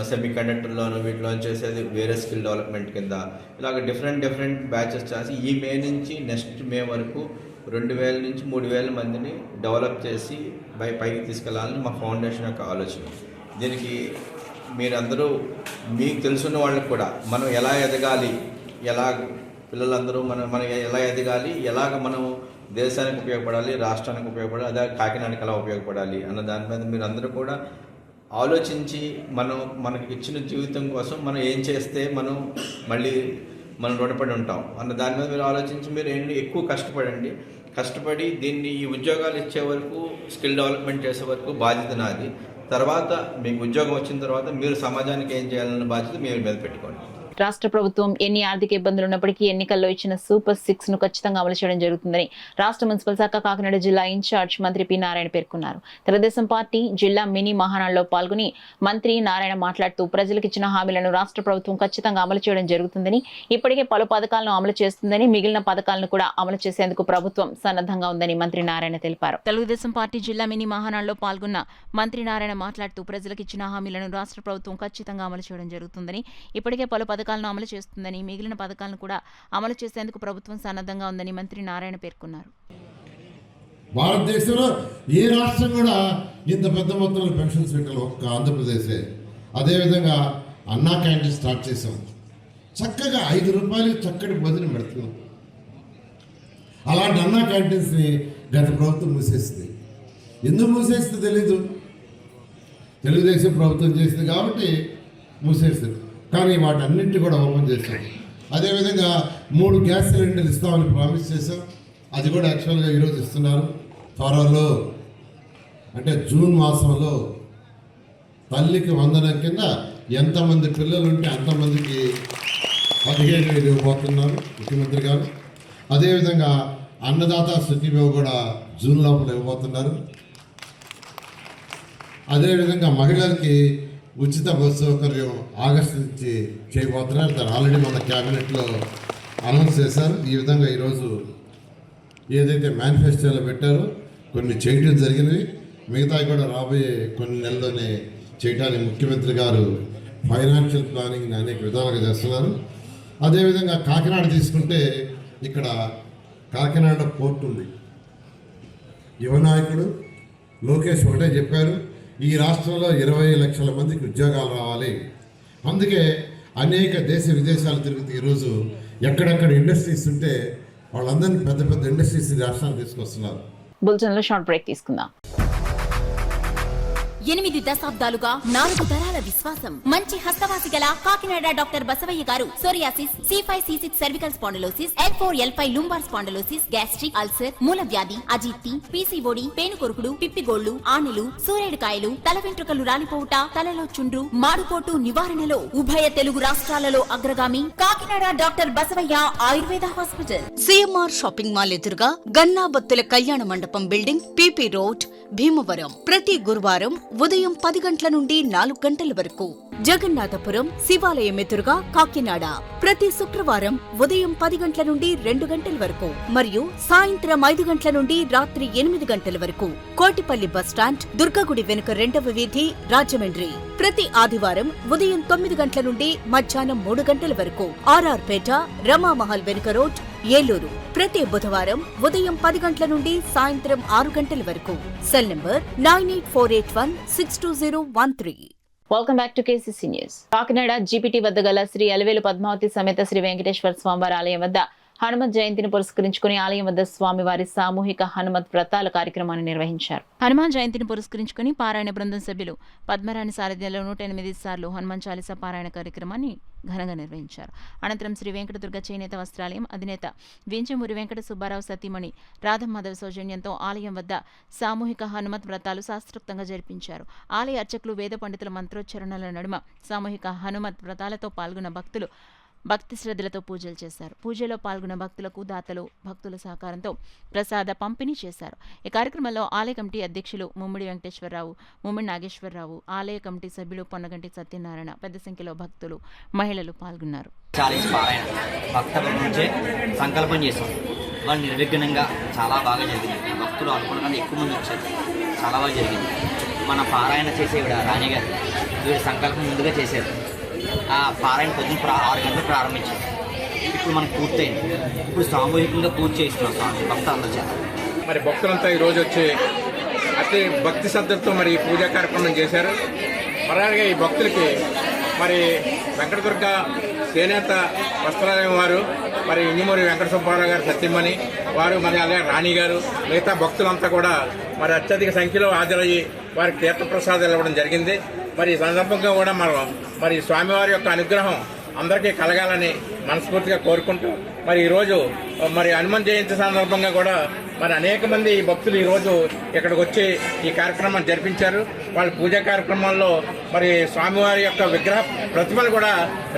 సెమీ కండక్టర్లోను వీటిలో చేసేది వేరే స్కిల్ డెవలప్మెంట్ కింద ఇలాగ డిఫరెంట్ బ్యాచెస్ చేసి ఈ మే నుంచి నెక్స్ట్ మే వరకు 2000 నుంచి 3000 మందిని డెవలప్ చేసి పైకి తీసుకెళ్లాలని మా ఫౌండేషన్ యొక్క ఆలోచన. దీనికి మీరందరూ మీకు తెలుసున్న వాళ్ళకి కూడా మనం ఎలా ఎదగాలి, ఎలా పిల్లలందరూ మనం ఎలా ఎదగాలి, ఎలాగ మనం దేశానికి ఉపయోగపడాలి, రాష్ట్రానికి ఉపయోగపడాలి, అదే కాకినాడకి ఎలా ఉపయోగపడాలి అన్న దాని మీద మీరు అందరూ కూడా ఆలోచించి మనకి ఇచ్చిన జీవితం కోసం మనం ఏం చేస్తే మనం రుణపడి ఉంటాం అన్న దాని మీద మీరు ఆలోచించి మీరు ఎక్కువ కష్టపడి దీన్ని ఈ ఉద్యోగాలు ఇచ్చే వరకు స్కిల్ డెవలప్మెంట్ చేసే వరకు బాధ్యత నాది. తర్వాత మీకు ఉద్యోగం వచ్చిన తర్వాత మీరు సమాజానికి ఏం చేయాలన్న బాధ్యత మీరు మీద పెట్టుకోండి. రాష్ట్ర ప్రభుత్వం ఎన్ని ఆర్థిక ఇబ్బందులు ఉన్నప్పటికీ ఎన్నికల్లో ఇచ్చిన సూపర్ 6 ను ఖచ్చితంగా అమలు చేయడం జరుగుతుందని రాష్ట్ర మున్సిపల్ శాఖ కాకినాడ జిల్లా ఇన్ఛార్జ్ మంత్రి పి నారాయణ పేర్కొన్నారు. తెలుగుదేశం పార్టీ జిల్లా మినీ మహానాడులో పాల్గొని మంత్రి నారాయణ మాట్లాడుతూ ప్రజలకు ఇచ్చిన హామీలను రాష్ట్ర ప్రభుత్వం ఖచ్చితంగా అమలు చేయడం జరుగుతుందని, ఇప్పటికే పలు పథకాలను అమలు చేస్తుందని, మిగిలిన పథకాలను కూడా అమలు చేసేందుకు ప్రభుత్వం సన్నద్ధంగా ఉందని మంత్రి నారాయణ తెలిపారు. తెలుగుదేశం పార్టీ జిల్లా మినీ మహానాడులో పాల్గొన్న మంత్రి నారాయణ మాట్లాడుతూ ప్రజలకు ఇచ్చిన హామీలను రాష్ట్ర ప్రభుత్వం ఖచ్చితంగా అమలు చేయడం జరుగుతుందని, ఇప్పటికే పలు పథకాలను అమలు చేస్తుందని, మిగిలిన పథకాలను కూడా అమలు చేసేందుకు ప్రభుత్వం సన్నద్ధంగా ఉందని మంత్రి నారాయణ పేర్కొన్నారు. భారతదేశంలో ఏ రాష్ట్రం కూడా ఇంత పెద్ద మొత్తంలో పెన్షన్స్ పెట్టాలి, ఒక్క ఆంధ్రప్రదేశే. అదేవిధంగా అన్నా క్యాంటీన్ స్టార్ట్ చేసాం. చక్కగా 5 రూపాయలకి చక్కటి భోజనం పెడుతున్నాం. అలాంటి అన్నా క్యాంటీన్స్ని గత ప్రభుత్వం మూసేసింది. ఎందుకు మూసేస్తే తెలీదు, తెలుగుదేశం ప్రభుత్వం చేసింది కాబట్టి మూసేస్తారు. కానీ వాటన్నింటినీ కూడా ఓపెన్ చేశాం. అదేవిధంగా 3 గ్యాస్ సిలిండర్లు ఇస్తామని ప్రామిస్ చేశాం. అది కూడా యాక్చువల్గా ఈరోజు ఇస్తున్నారు. త్వరలో అంటే జూన్ మాసంలో తల్లికి వందనం కింద ఎంతమంది పిల్లలు ఉంటే అంతమందికి 15,000 ఇవ్వబోతున్నారు ముఖ్యమంత్రి గారు. అదేవిధంగా అన్నదాత సుఖీభావ కూడా జూన్ లోపల ఇవ్వబోతున్నారు. అదేవిధంగా మహిళలకి ఉచిత బస్సు సౌకర్యం ఆగస్టు నుంచి చేయబోతున్నారు. దాన్ని ఆల్రెడీ మన క్యాబినెట్లో అనౌన్స్ చేశారు. ఈ విధంగా ఈరోజు ఏదైతే మేనిఫెస్టోలో పెట్టారో కొన్ని చేయడం జరిగినవి, మిగతావి కూడా రాబోయే కొన్ని నెలల్లోనే చేయడానికి ముఖ్యమంత్రి గారు ఫైనాన్షియల్ ప్లానింగ్ని అనేక విధాలుగా చేస్తున్నారు. అదేవిధంగా కాకినాడ తీసుకుంటే ఇక్కడ కాకినాడ పోర్ట్ ఉంది. యువ నాయకుడు లోకేష్ ఒకటే చెప్పారు, ఈ రాష్ట్రంలో 20 లక్షల మందికి ఉద్యోగాలు రావాలి. అందుకే అనేక దేశ విదేశాలు తిరుగుతూ ఈరోజు ఎక్కడెక్కడ ఇండస్ట్రీస్ ఉంటే వాళ్ళందరినీ పెద్ద పెద్ద ఇండస్ట్రీస్ రాష్ట్రానికి తీసుకొస్తున్నారు. బులెటిన్లో షార్ట్ బ్రేక్ తీసుకుందాం. 8 దశాబ్దాలుగా 4 తరాల విశ్వాసం. మంచి హస్తవాసి గల కాకినాడ డాక్టర్ బసవయ్య గారు psoriasis, C5, C6 cervical spondylosis, L4, L5 lumbar spondylosis, gastric ulcer, మూల వ్యాధి, అజీర్తి, PCOD, పేనుకొరుకుడు, పిప్పిగోళ్లు, ఆనెలు, సూరేడుకాయలు, తల వెంట్రుకలు రాలిపోవుట, తలలో చుండ్రు, మాడుకోటు నివారణలో ఉభయ తెలుగు రాష్ట్రాలలో అగ్రగామి Kakinada doctor Basavaiah Ayurveda hospital. CMR shopping mall ఎదురుగా గన్నాబత్తుల కళ్యాణ మండపం బిల్డింగ్, PP రోడ్, భీమవరం. ప్రతి గురువారం ఉదయం 10 గంటల నుండి 4 గంటల వరకు. జగన్నాథపురం శివాలయం ఎదురుగా కాకినాడ ప్రతి శుక్రవారం ఉదయం 10 గంటల నుండి 2 గంటల వరకు మరియు సాయంత్రం 5 గంటల నుండి రాత్రి 8 గంటల వరకు. కోటిపల్లి బస్టాండ్, దుర్గగుడి వెనుక 2వ వీధి, రాజమండ్రి. ప్రతి ఆదివారం ఉదయం 9 గంటల నుండి మధ్యాహ్నం 3 గంటల వరకు. RR పేట, రమామహల్ వెనుక రోడ్, ఏలూరు. ప్రతి బుధవారం ఉదయం 10 గంటల నుండి సాయంత్రం 6 గంటల వరకు. Cell number 9848162013. Welcome back to KCC news. Kakinada GPT వద్ద గల శ్రీ అలివేలు పద్మావతి సమేత శ్రీ వెంకటేశ్వర స్వామివారి ఆలయం వద్ద హనుమత్ జయంతిని పురస్కరించుకుని ఆలయం వద్ద స్వామివారి సామూహిక హనుమత్ వ్రతాల కార్యక్రమాన్ని నిర్వహించారు. హనుమాన్ జయంతిని పురస్కరించుకుని పారాయణ బృందం సభ్యులు పద్మరాణి సారథ్యంలో 108 సార్లు హనుమాన్ చాలీసా పారాయణ కార్యక్రమాన్ని ఘనంగా నిర్వహించారు. అనంతరం శ్రీ వెంకటదుర్గ చేనేత వస్త్రాలయం అధినేత వింజమూరి వెంకట సుబ్బారావు సతీమణి రాధమాధవ సౌజన్యంతో ఆలయం వద్ద సామూహిక హనుమత్ వ్రతాలు శాస్త్రోక్తంగా జరిపించారు. ఆలయ అర్చకులు వేద పండితుల మంత్రోచ్చరణల నడుమ సామూహిక హనుమత్ వ్రతాలతో పాల్గొన్న భక్తులు భక్తి శ్రద్ధలతో పూజలు చేశారు. పూజలో పాల్గొన్న భక్తులకు దాతలు భక్తుల సహకారంతో ప్రసాద పంపిణీ చేశారు. ఈ కార్యక్రమంలో ఆలయ కమిటీ అధ్యక్షులు ముమ్మిడి వెంకటేశ్వరరావు, ముమ్మిడి నాగేశ్వరరావు, ఆలయ కమిటీ సభ్యులు పొన్నగంటి సత్యనారాయణ, పెద్ద సంఖ్యలో భక్తులు, మహిళలు పాల్గొన్నారు. సంకల్పం చేశాం, వాళ్ళు నిర్విఘ్నంగా చాలా బాగా జరిగింది. భక్తులు అనుకున్న ఎక్కువ మంది వచ్చారు, చాలా బాగా జరిగింది. మన పారాయణ చేసేవిడ రాణిగారు వీడి సంకల్పం ముందుగా చేశారు. ఆ పారాయణ పొద్దున్న 6 గంటలకు ప్రారంభించారు. ఇప్పుడు మనకు పూర్తయింది. ఇప్పుడు సామూహికంగా పూర్తి చేస్తున్నాం స్వామి భక్తులందరూ చేత. మరి భక్తులంతా ఈరోజు వచ్చి అతి భక్తి శ్రద్ధలతో మరి పూజా కార్యక్రమం చేశారు. అలాగే ఈ భక్తులకి మరి వెంకటదుర్గ చేనేత వస్త్రాలయం వారు, మరి ఇంజమూరి వెంకట సుబ్బారావు గారు సత్యమణి వారు, మరి అలాగే రాణి గారు, మిగతా భక్తులంతా కూడా మరి అత్యధిక సంఖ్యలో హాజరయ్యి వారికి తీర్థప్రసాదాలు ఇవ్వడం జరిగింది. మరి ఈ సందర్భంగా కూడా మనం మరి స్వామివారి యొక్క అనుగ్రహం అందరికీ కలగాలని మనస్ఫూర్తిగా కోరుకుంటూ మరి ఈరోజు మరి హనుమాన్ జయంతి సందర్భంగా కూడా మరి అనేక మంది భక్తులు ఈరోజు ఇక్కడికి వచ్చి ఈ కార్యక్రమాన్ని జరిపించారు. వాళ్ళ పూజా కార్యక్రమాల్లో మరి స్వామివారి యొక్క విగ్రహ ప్రతిమలు కూడా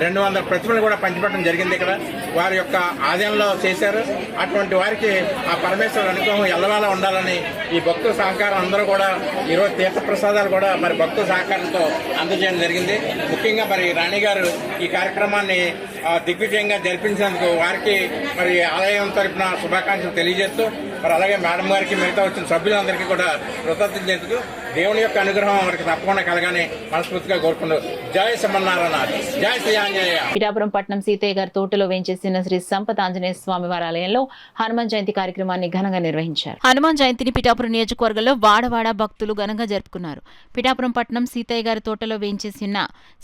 200 ప్రతిమలు కూడా పంచిపెట్టడం జరిగింది. ఇక్కడ వారి యొక్క ఆలయంలో చేశారు. అటువంటి వారికి ఆ పరమేశ్వర అనుగ్రహం ఎల్లవేళ ఉండాలని ఈ భక్తుల సహకారం అందరూ కూడా ఈరోజు తీర్థప్రసాదాలు కూడా మరి భక్తుల సహకారంతో అందజేయడం జరిగింది. ముఖ్యంగా మరి రాణి గారు ఈ కార్యక్రమాన్ని దిగ్విజయంగా జరిపించినందుకు వారికి మరి ఆలయం తరఫున శుభాకాంక్షలు తెలియజేస్తూ మరి అలాగే మేడం గారికి మిగతా వచ్చిన సభ్యులందరికీ కూడా కృతజ్ఞతలు చేస్తూ దేవుని యొక్క అనుగ్రహం వారికి తప్పకుండా కలగానే మనస్ఫూర్తిగా కోరుకుంటూ జై శ్రీమన్నారాయణ, జై శ్రీ ఆంజనేయ. పిఠాపురం పట్నం సీతయ్య గారి తోటలో వేంచేసిన శ్రీ సంపత్ ఆంజనేయ స్వామి వారి ఆలయంలో హనుమాన్ జయంతి కార్యక్రమాన్ని ఘనంగా నిర్వహించారు. హనుమాన్ జయంతిని పిఠాపురం నియోజకవర్గంలో వాడవాడ భక్తులు ఘనంగా జరుపుకున్నారు. పిఠాపురం పట్నం సీతయ్య గారి తోటలో వేంచేసిన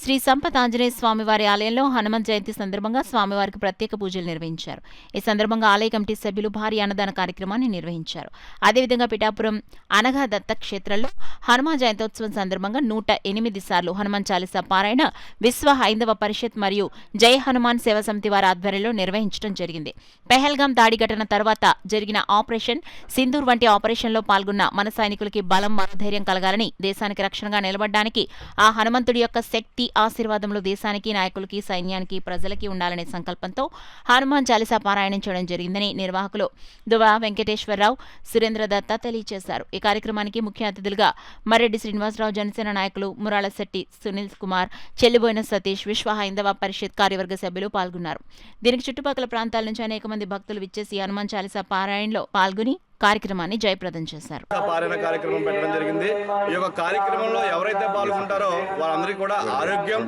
శ్రీ సంపత్ ఆంజనేయ స్వామి వారి ఆలయంలో హనుమాన్ జయంతి సందర్భంగా స్వామివారికి ప్రత్యేక పూజలు నిర్వహించారు. ఈ సందర్భంగా ఆలయ కమిటీ సభ్యులు భారీ అన్నదాన కార్యక్రమాన్ని నిర్వహించారు. అదేవిధంగా పిఠాపురం అనగా దత్త క్షేత్రంలో హనుమాన్ జయంతోత్సవం సందర్భంగా 108 సార్లు హనుమాన్ చాలీసా పారాయణ విశ్వ హైందవ పరిషత్ మరియు జై హనుమాన్ సేవా సమితి వారి ఆధ్వర్యంలో నిర్వహించడం జరిగింది. పెహల్గాం దాడి ఘటన తర్వాత జరిగిన ఆపరేషన్ సింధూర్ వంటి ఆపరేషన్లో పాల్గొన్న మన సైనికులకి బలం, మనోధైర్యం కలగాలని, దేశానికి రక్షణగా నిలబడడానికి ఆ హనుమంతుడి యొక్క శక్తి ఆశీర్వాదంలో దేశానికి, నాయకులకి, సైన్యానికి, ప్రజలకి ఉండాలనే సంకల్పంతో హనుమాన్ చాలీసా పారాయణం చేయడం జరిగిందని నిర్వాహకులు దువ వెంకటేశ్వరరావు, సురేంద్ర దత్త తెలియజేశారు. ఈ కార్యక్రమానికి ముఖ్య అతిథులుగా మరెడ్డి శ్రీనివాసరావు, జనసేన నాయకులు మురాళశెట్టి సునీల్ కుమార్, చెల్లిబోయిన సతీష్, విశ్వ హైందవ పరిషత్ కార్యవర్గ సభ్యులు పాల్గొన్నారు. దీనికి చుట్టుపక్కల ప్రాంతాల నుంచి అనేక మంది భక్తులు విచ్చేసి హనుమాన్ చాలీసా పారాయణలో పాల్గొని కార్యక్రమాన్ని జయప్రదం చేశారు. పారాయణ కార్యక్రమం పెట్టడం జరిగింది. ఈ యొక్క కార్యక్రమంలో ఎవరైతే పాల్గొంటారో వాళ్ళందరికీ కూడా ఆరోగ్యం,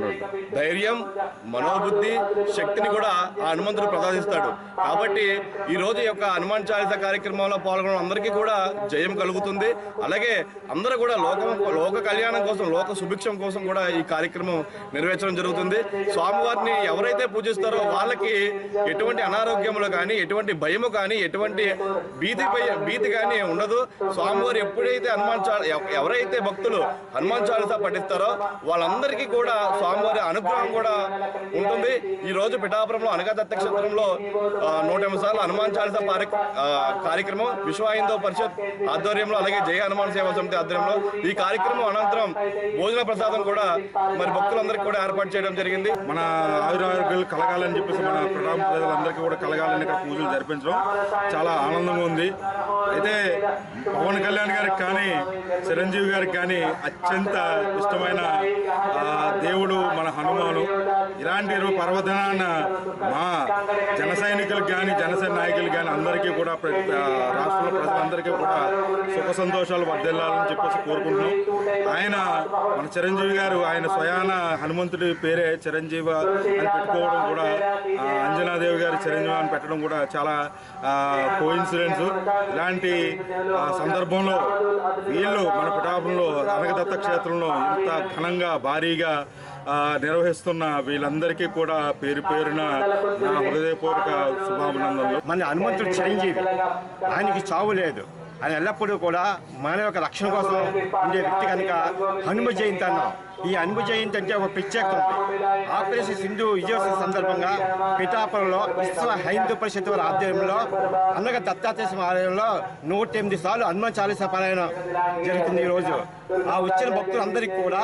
ధైర్యం, మనోబుద్ధి, శక్తిని కూడా ఆ హనుమంతుడు ప్రసాదిస్తాడు. కాబట్టి ఈ రోజు ఈ యొక్క హనుమాన్ చాలీసా కార్యక్రమంలో పాల్గొన్న అందరికీ కూడా జయం కలుగుతుంది. అలాగే అందరూ కూడా లోక కళ్యాణం కోసం, లోక సుభిక్షం కోసం కూడా ఈ కార్యక్రమం నెరవేర్చడం జరుగుతుంది. స్వామివారిని ఎవరైతే పూజిస్తారో వాళ్ళకి ఎటువంటి అనారోగ్యములు కానీ, ఎటువంటి భయము కానీ, ఎటువంటి భీతి కానీ ఉండదు. స్వామివారు ఎప్పుడైతే ఎవరైతే భక్తులు హనుమాన్ చాలీసా పఠిస్తారో వాళ్ళందరికీ కూడా స్వామివారి అనుగ్రహం కూడా ఉంటుంది. ఈ రోజు పిఠాపురంలో అనకాదత్త క్షేత్రంలో 108 సార్లు హనుమాన్ చాలీసా కార్యక్రమం విశ్వ హిందూ పరిషత్ ఆధ్వర్యంలో, అలాగే జయ హనుమాన్ సేవా సమితి ఆధ్వర్యంలో ఈ కార్యక్రమం అనంతరం భోజన ప్రసాదం కూడా మరి భక్తులందరికీ కూడా ఏర్పాటు చేయడం జరిగింది. మన ఆయురారోగ్యాలు కలగాలని చెప్పేసి మన ప్రధాన ప్రజలందరికీ కూడా కలగాలని ఇక్కడ పూజలు జరిపించడం చాలా ఆనందంగా ఉంది. అయితే పవన్ కళ్యాణ్ గారికి కానీ, చిరంజీవి గారికి కానీ అత్యంత ఇష్టమైన దేవుడు మన హనుమాను. ఇలాంటి పర్వదినాన మా జన సైనికులకు కానీ, జనసేన నాయకులకు కానీ అందరికీ కూడా రాష్ట్రంలో ప్రజలందరికీ కూడా సుఖ సంతోషాలు వర్ధిల్లాలని చెప్పేసి కోరుకుంటున్నాం. ఆయన మన చిరంజీవి గారు ఆయన స్వయాన హనుమంతుడి పేరే చిరంజీవి అని పెట్టుకోవడం కూడా, అంజనాదేవి గారి చిరంజీవి అని పెట్టడం కూడా చాలా కోఇన్సిడెన్స్. ఇలాంటి సందర్భంలో వీళ్ళు మన పిఠాపురంలో అనకాదత్త క్షేత్రంలో ఇంత ఘనంగా భారీగా నిర్వహిస్తున్న వీళ్ళందరికీ కూడా పేరు పేరున నా హృదయపూర్వక శుభాభినందనలు. మన హనుమంతుడు చిరంజీవి, ఆయనకి చావు లేదు. ఆయన ఎల్లప్పుడూ కూడా మన యొక్క రక్షణ కోసం ఉండే వ్యక్తి కనుక హనుమ జయంతి అన్నాం. ఈ హనుమ జయంతి అంటే ఒక ప్రత్యేకత ఉంది. ఆపరేషన్ సింధు విజయోత్సవ సందర్భంగా పిఠాపురంలో విశ్వ హైందూ పరిషత్ వారి ఆధ్వర్యంలో అనగా దత్తాత్రేయ ఆలయంలో 108 సార్లు హనుమాన్ చాలీసా పారాయణం జరుగుతుంది. ఈరోజు ఆ వచ్చిన భక్తులందరికీ కూడా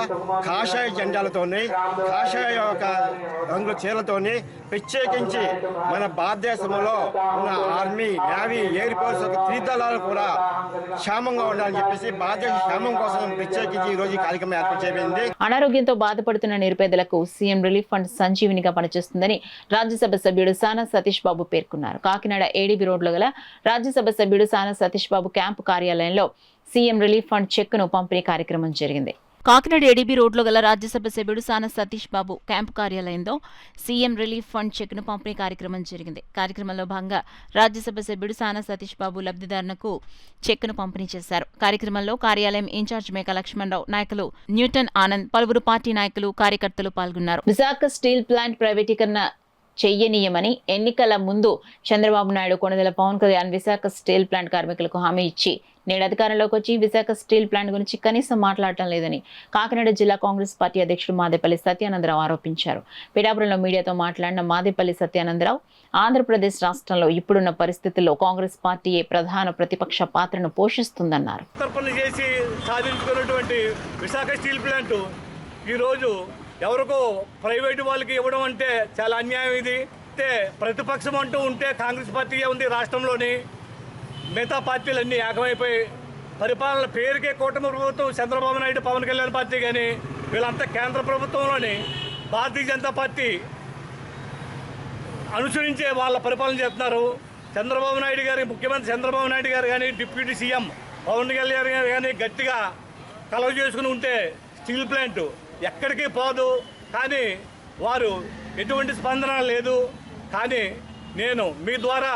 కాషాయ జెండాలతోని, కాషాయ యొక్క రంగుల చీరలతోని ప్రత్యేకించి మన భారతదేశంలో ఉన్న ఆర్మీ, నేవీ, ఎయిర్ ఫోర్స్ యొక్క త్రిదళాలు కూడా క్షేమంగా ఉండాలని చెప్పేసి భారతదేశ క్షేమం కోసం ప్రత్యేకించి ఈ రోజు ఈ కార్యక్రమం ఏర్పాటు చేయబడింది. అనారోగ్యంతో బాధపడుతున్న నిరుపేదలకు సీఎం రిలీఫ్ ఫండ్ సంజీవినిగా పనిచేస్తుందని రాజ్యసభ సభ్యుడు సానా సతీష్ బాబు పేర్కొన్నారు. కాకినాడ ఏడీబీ రోడ్లో గల రాజ్యసభ సభ్యుడు సానా సతీష్ బాబు క్యాంపు కార్యాలయంలో సీఎం రిలీఫ్ ఫండ్ చెక్కును పంపిణీ కార్యక్రమం జరిగింది. కాకినాడ ఏడీబీ రోడ్లో గల రాజ్యసభ సభ్యుడు సానా సతీష్ బాబు క్యాంపు కార్యాలయంలో సీఎం రిలీఫ్ ఫండ్ చెక్ను పంపిణీ కార్యక్రమం జరిగింది. కార్యక్రమంలో భాగంగా రాజ్యసభ సభ్యుడు సానా సతీష్ బాబు లబ్ధిదారులకు చెక్ను పంపిణీ చేశారు. కార్యక్రమంలో కార్యాలయం ఇన్ఛార్జ్ మేక లక్ష్మణరావు, నాయకులు న్యూటన్ ఆనంద్, పలువురు పార్టీ నాయకులు, కార్యకర్తలు పాల్గొన్నారు. విశాఖ స్టీల్ ప్లాంట్ ప్రైవేటీకరణ చెయ్యనీయమని ఎన్నికల ముందు చంద్రబాబు నాయుడు, కొణిదెల పవన్ కళ్యాణ్ విశాఖ స్టీల్ ప్లాంట్ కార్మికులకు హామీ ఇచ్చి నేడు అధికారంలోకి వచ్చి విశాఖ స్టీల్ ప్లాంట్ గురించి కనీసం మాట్లాడటం లేదని కాకినాడ జిల్లా కాంగ్రెస్ పార్టీ అధ్యక్షుడు మాదేపల్లి సత్యానందరావు ఆరోపించారు. పిఠాపురంలో మీడియాతో మాట్లాడిన మాదేపల్లి సత్యానందరావు, ఆంధ్రప్రదేశ్ రాష్ట్రంలో ఇప్పుడున్న పరిస్థితుల్లో కాంగ్రెస్ పార్టీయే ప్రధాన ప్రతిపక్ష పాత్రను పోషిస్తుందన్నారు. విశాఖ స్టీల్ ప్లాంట్ ఈరోజు ఎవరికో ప్రైవేటు వాళ్ళకి ఇవ్వడం అంటే చాలా అన్యాయం. ఇది అంటే ప్రతిపక్షం అంటూ ఉంటే కాంగ్రెస్ పార్టీ ఉంది రాష్ట్రంలోని. మిగతా పార్టీలన్నీ ఏకమైపోయి పరిపాలన పేరుకే కూటమి ప్రభుత్వం, చంద్రబాబు నాయుడు, పవన్ కళ్యాణ్ పార్టీ, కానీ వీళ్ళంతా కేంద్ర ప్రభుత్వంలోని భారతీయ జనతా పార్టీ అనుసరించే వాళ్ళ పరిపాలన చేస్తున్నారు. చంద్రబాబు నాయుడు గారి, ముఖ్యమంత్రి చంద్రబాబు నాయుడు గారు కానీ, డిప్యూటీ సీఎం పవన్ కళ్యాణ్ గారు కానీ గట్టిగా కలవ చేసుకుని ఉంటే స్టీల్ ప్లాంట్ ఎక్కడికి పోదు. కానీ వారు ఎటువంటి స్పందన లేదు. కానీ నేను మీ ద్వారా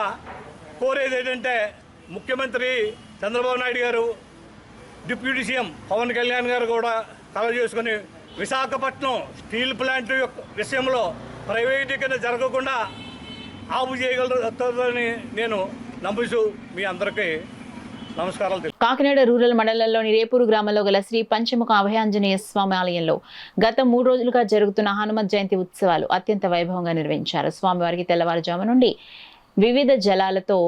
కోరేది ఏంటంటే ముఖ్యమంత్రి చంద్రబాబు నాయుడు గారు, డిప్యూటీ సీఎం పవన్ కళ్యాణ్ గారు కూడా కలవ చేసుకుని విశాఖపట్నం స్టీల్ ప్లాంట్ విషయంలో ప్రైవేటీకరణ జరగకుండా ఆపు చేయగలుగుతారని నేను నమ్ముతూ మీ అందరికీ నమస్కారాలు. కాకినాడ రూరల్ మండలంలోని రేపూరు గ్రామంలో గల శ్రీ పంచముఖ అభయాంజనేయ స్వామి ఆలయంలో గత 3 రోజులుగా జరుగుతున్న హనుమత్ జయంతి ఉత్సవాలు అత్యంత వైభవంగా నిర్వహించారు. స్వామివారికి తెల్లవారుజాము నుండి వివిధ జలాలతో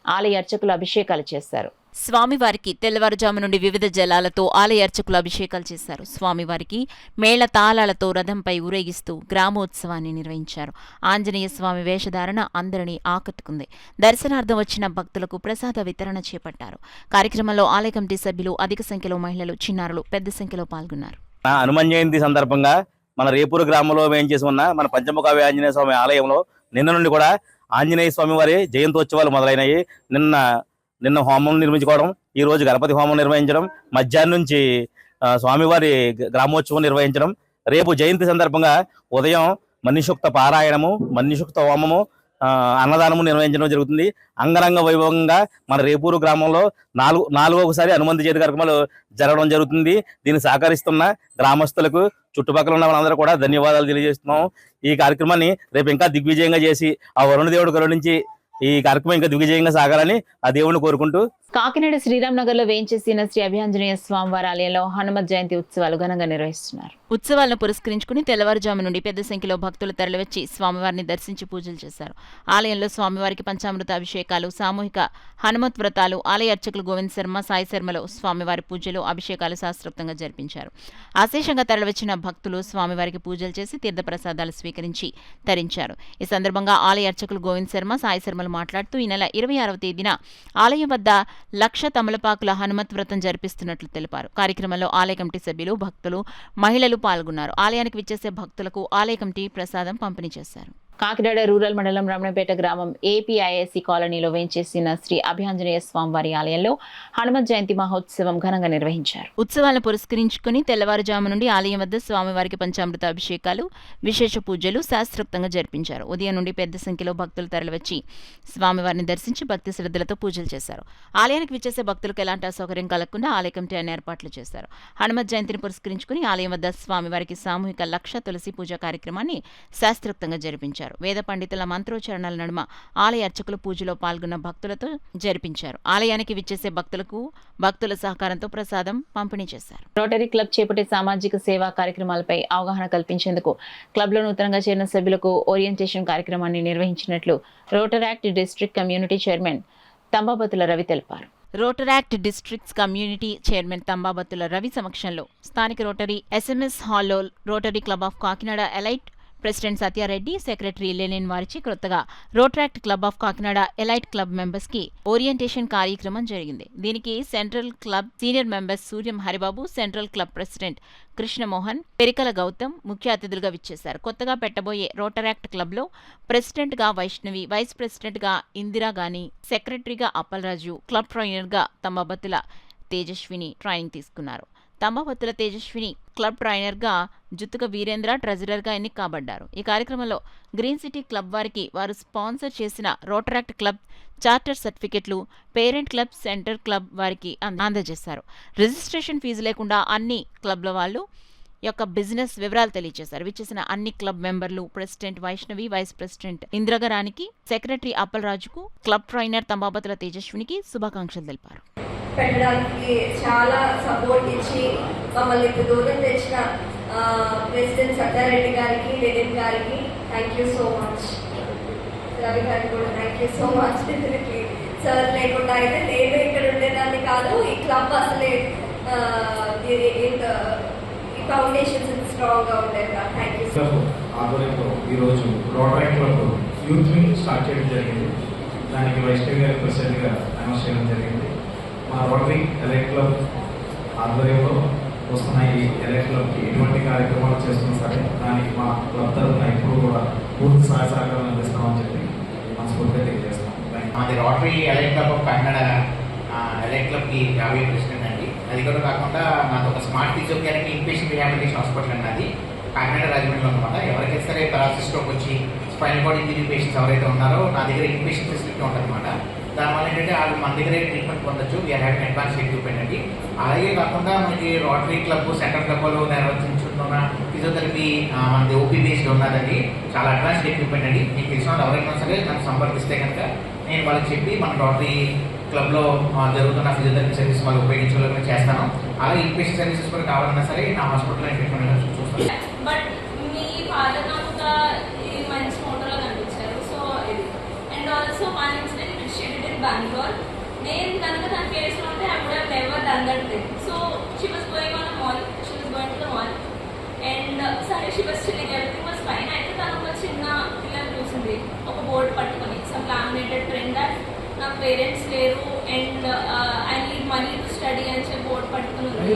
ఆలయ అర్చకులు అభిషేకాలు చేశారు. స్వామివారికి తెల్లవారుజాము నుండి వివిధ జలాలతో ఆలయ అర్చకులు అభిషేకాలు చేశారు. స్వామివారికి మేళ తాళాలతో రథంపై ఊరేగిస్తూ గ్రామోత్సవాన్ని నిర్వహించారు. ఆంజనేయ స్వామి వేషధారణ అందరినీ ఆకట్టుకుంది. దర్శనార్థం వచ్చిన భక్తులకు ప్రసాద వితరణ చేపట్టారు. కార్యక్రమంలో ఆలయ కమిటీ సభ్యులు, అధిక సంఖ్యలో మహిళలు, చిన్నారులు పెద్ద సంఖ్యలో పాల్గొన్నారు. హనుమాన్ జయంతి సందర్భంగా మన రేపూరు గ్రామంలో వేయించేసి ఉన్న మన పంచముఖ ఆంజనేయ స్వామి ఆలయంలో నిన్న నుండి కూడా ఆంజనేయ స్వామి వారి జయంతోత్సవాలు మొదలైనవి. నిన్న నిన్న హోమం నిర్మించుకోవడం, ఈ రోజు గణపతి హోమం నిర్వహించడం, మధ్యాహ్నం నుంచి స్వామివారి గ్రామోత్సవం నిర్వహించడం, రేపు జయంతి సందర్భంగా ఉదయం మన్యుసూక్త పారాయణము, మన్యుసూక్త హోమము, అన్నదానము నిర్వహించడం జరుగుతుంది. అంగరంగ వైభవంగా మన రేపూరు గ్రామంలో నాలుగోసారి హనుమంతు జయంతి కార్యక్రమాలు జరగడం జరుగుతుంది. దీన్ని సహకరిస్తున్న గ్రామస్తులకు, చుట్టుపక్కల ఉన్న వాళ్ళందరూ కూడా ధన్యవాదాలు తెలియజేస్తున్నాం. ఈ కార్యక్రమాన్ని రేపు ఇంకా దిగ్విజయంగా చేసి ఆ వరుణ దేవుడు కరుణించి ఈ కార్యక్రమం ఇంకా దిగ్విజయంగా సాగాలని ఆ దేవుడిని కోరుకుంటూ కాకినాడ శ్రీరామ్ నగర్ లో వేయించేసిన శ్రీ అభయాంజనేయ స్వామివారి ఆలయంలో హనుమత్ జయంతి ఉత్సవాలు ఘనంగా నిర్వహిస్తున్నారు. ఉత్సవాలను పురస్కరించుకుని తెల్లవారుజాము నుండి పెద్ద సంఖ్యలో భక్తులు తరలివచ్చి స్వామివారిని దర్శించి పూజలు చేశారు. ఆలయంలో స్వామివారికి పంచామృత అభిషేకాలు, సామూహిక హనుమత్ వ్రతాలు, ఆలయ అర్చకులు గోవింద్ శర్మ, సాయి శర్మలో స్వామివారి పూజలు, అభిషేకాలు శాస్త్రోక్తంగా జరిపించారు. అశేషంగా తరలివచ్చిన భక్తులు స్వామివారికి పూజలు చేసి తీర్థప్రసాదాలు స్వీకరించి తరించారు. ఈ సందర్భంగా ఆలయ అర్చకులు గోవింద్ శర్మ, సాయి శర్మలు మాట్లాడుతూ ఈ నెల 26వ తేదీన ఆలయం వద్ద 1,00,000 తమలపాకుల హనుమత్ వ్రతం జరిపిస్తున్నట్లు తెలిపారు. కార్యక్రమంలో ఆలయ కమిటీ సభ్యులు, భక్తులు, మహిళలు పాల్గొన్నారు. ఆలయానికి విచ్చేసే భక్తులకు ఆలయ కమిటీ ప్రసాదం పంపిణీ చేశారు. కాకినాడ రూరల్ మండలం రమణపేట గ్రామం ఏపీఐఎస్సి కాలనీలో వేయించేసిన శ్రీ అభయాంజనేయ స్వామివారి ఆలయంలో హనుమత్ జయంతి మహోత్సవం ఘనంగా నిర్వహించారు. ఉత్సవాలను పురస్కరించుకుని తెల్లవారుజాము నుండి ఆలయం వద్ద స్వామివారికి పంచామృత అభిషేకాలు, విశేష పూజలు శాస్త్రోక్తంగా జరిపించారు. ఉదయం నుండి పెద్ద సంఖ్యలో భక్తులు తరలివచ్చి స్వామివారిని దర్శించి భక్తి శ్రద్ధలతో పూజలు చేశారు. ఆలయానికి విచ్చేసే భక్తులకు ఎలాంటి అసౌకర్యం కలగకుండా ఆలయ కమిటీ అన్ని ఏర్పాట్లు చేశారు. హనుమత్ జయంతిని పురస్కరించుకుని ఆలయం వద్ద స్వామివారికి సామూహిక 1,00,000 తులసి పూజా కార్యక్రమాన్ని శాస్త్రోక్తంగా జరిపించారు. వేద పండితుల మంత్రోచ్చరణల నడుమ ఆలయ అర్చకులు పూజలో పాల్గొన్న భక్తులతో జరిపించారు. ఆలయానికి విచ్చేసే భక్తులకు భక్తుల సహకారంతో ప్రసాదం పంపిణీ చేశారు. రోటరీ క్లబ్ చేపట్టే సామాజిక సేవా కార్యక్రమాలపై అవగాహన కల్పించేందుకు క్లబ్లో నూతనంగా చేరిన సభ్యులకు ఓరియంటేషన్ కార్యక్రమాన్ని నిర్వహించినట్లు Rotaract district community chairman Thambabathula Ravi తెలిపారు. Rotaract districts community chairman Thambabathula Ravi సమక్షంలో స్థానిక రోటరీ SMS హాల్లో Rotary club of Kakinada elite president Satya Reddy, secretary Lenin వారిచి కొత్తగా Rotaract club of Kakinada elite club members కి ఓరియంటేషన్ కార్యక్రమం జరిగింది. దీనికి central club senior members Suryam Haribabu, central club president Krishnamohan, Perikala Gautam ముఖ్య అతిథులుగా విచ్చేశారు. కొత్తగా పెట్టబోయే రోటరాక్ట్ క్లబ్లో ప్రెసిడెంట్గా వైష్ణవి, వైస్ ప్రెసిడెంట్గా ఇందిరాగాని, సెక్రటరీగా అప్పలరాజు, క్లబ్ ట్రైనర్గా తంబాబతుల తేజస్విని ట్రైనింగ్ తీసుకున్నారు. తంబాబతుల తేజస్విని క్లబ్ ట్రైనర్గా, జుత్తుక వీరేంద్ర ట్రెజరర్గా ఎన్నిక కాబడ్డారు. ఈ కార్యక్రమంలో గ్రీన్ సిటీ క్లబ్ వారికి వారు స్పాన్సర్ చేసిన రోటరాక్ట్ క్లబ్ చార్టర్ సర్టిఫికెట్లు, పేరెంట్ క్లబ్, సెంటర్ క్లబ్ వారికి అందజేశారు. రిజిస్ట్రేషన్ ఫీజు లేకుండా అన్ని క్లబ్ల వాళ్ళు యొక్క బిజినెస్ వివరాలు తెలియజేశారు. విచ్చేసిన అన్ని క్లబ్ మెంబర్లు, ప్రెసిడెంట్ వైష్ణవి, వైస్ ప్రెసిడెంట్ ఇంద్రగరానికి, సెక్రటరీ అప్పలరాజుకు, క్లబ్ ట్రైనర్ తంబాబతుల తేజస్వినికి శుభాకాంక్షలు తెలిపారు. పెట్టడానికి చాలా సపోర్ట్ ఇచ్చి మమ్మల్ని ఇంత దూరం తెచ్చిన ప్రెసిడెంట్ సత్యారెడ్డి గారికి, లెనిన్ గారికి thank you so much. Ravi గారికి కూడా thank you so much. Sir లేకుండా అయితే నేను ఇక్కడ ఉండేదాన్ని కాదు. ఈ క్లబ్ అసలే ఈ ఫౌండేషన్స్ స్ట్రాంగ్గా ఉండేది కాదు. Thank you so much. ఆధ్వర్యంలో ఈరోజు rotary club youth wing start చేయడం జరిగింది. దానికి వైష్ణవి గారి ప్రెసిడెంట్గా అనౌన్స్ చేయడం జరిగింది. మా రోటరీ ఎలైట్ క్లబ్ ఆధ్వర్యంలో వస్తున్న ఈ ఎలైట్ క్లబ్కి ఎటువంటి కార్యక్రమాలు చేస్తున్నా సరే దానికి మా క్లబ్ తరఫున ఎప్పుడు కూడా పూర్తి సహాయ సహకారాలు అందిస్తామని చెప్పి మనస్ఫూర్తిగా తెలియజేస్తాం. మాది Rotary elite club of Kakinada elite క్లబ్కి 50 ప్రెసిడెంట్ అండి. అది కూడా కాకుండా మాది ఒక smart physiotherapy inpatient rehabilitation hospital అండి. అది కాకినాడ రాజమండ్రిలో అనమాట. ఎవరికైతే సరే పెరాలసిస్ స్ట్రోక్ వచ్చి స్పైనల్ కార్డ్ ఇంజరీ పేషెంట్స్ ఎవరైతే ఉన్నారో నా దగ్గర ఇన్పేషెంట్ ఫెసిలిటీ ఉంటుందన్నమాట. దానివల్ల ఏంటంటే వాళ్ళు మన దగ్గరే ట్రీట్మెంట్ పొందొచ్చు. వీఆర్ హ్యావింగ్ అడ్వాన్స్ ఎక్విప్మెంట్ అండి. అలాగే కాకుండా మనకి రోటరీ క్లబ్, సెంట్రల్ క్లబ్లో నిర్వహించుకున్న ఫిజియోథెరపీ మనది ఓపీ బేస్డ్ ఉన్నదండి. చాలా అడ్వాన్స్డ్ ఎక్విప్మెంట్ అండి. మీకు తెలిసిన వాళ్ళు ఎవరైనా సరే నన్ను సంపర్కిస్తే కనుక నేను వాళ్ళకి చెప్పి మన రోటరీ క్లబ్లో జరుగుతున్న ఫిజియోథెరపీ సర్వీస్ వాళ్ళు ఉపయోగించుకోవాలని చేస్తాను. అలాగే ఇన్పేషెంట్ సర్వీసెస్ కూడా కావాలన్నా సరే నా హాస్పిటల్లో ట్రీట్మెంట్ చూస్తాను. బట్ మీ ఫాదర్ నాకు ఈ మంచి ఫోటోలో కనిపించారు. సో ఇది and also one incident which she did in Bengaluru. నేను కనుక తన ప్లేస్లో ఉంటే I would have never done that thing. So she was going on a mall, she was going to the mall and సరే she was chilling, everything was fine. అయితే తను ఒక చిన్న పిల్లలు చూసింది ఒక బోర్డు పట్టుకొని సమ్ లామినేటెడ్ ప్రింట్ దట్ నాకు పేరెంట్స్ లేరు and I need money to study అని చెప్పి బోర్డు పట్టుకుని ఉంది.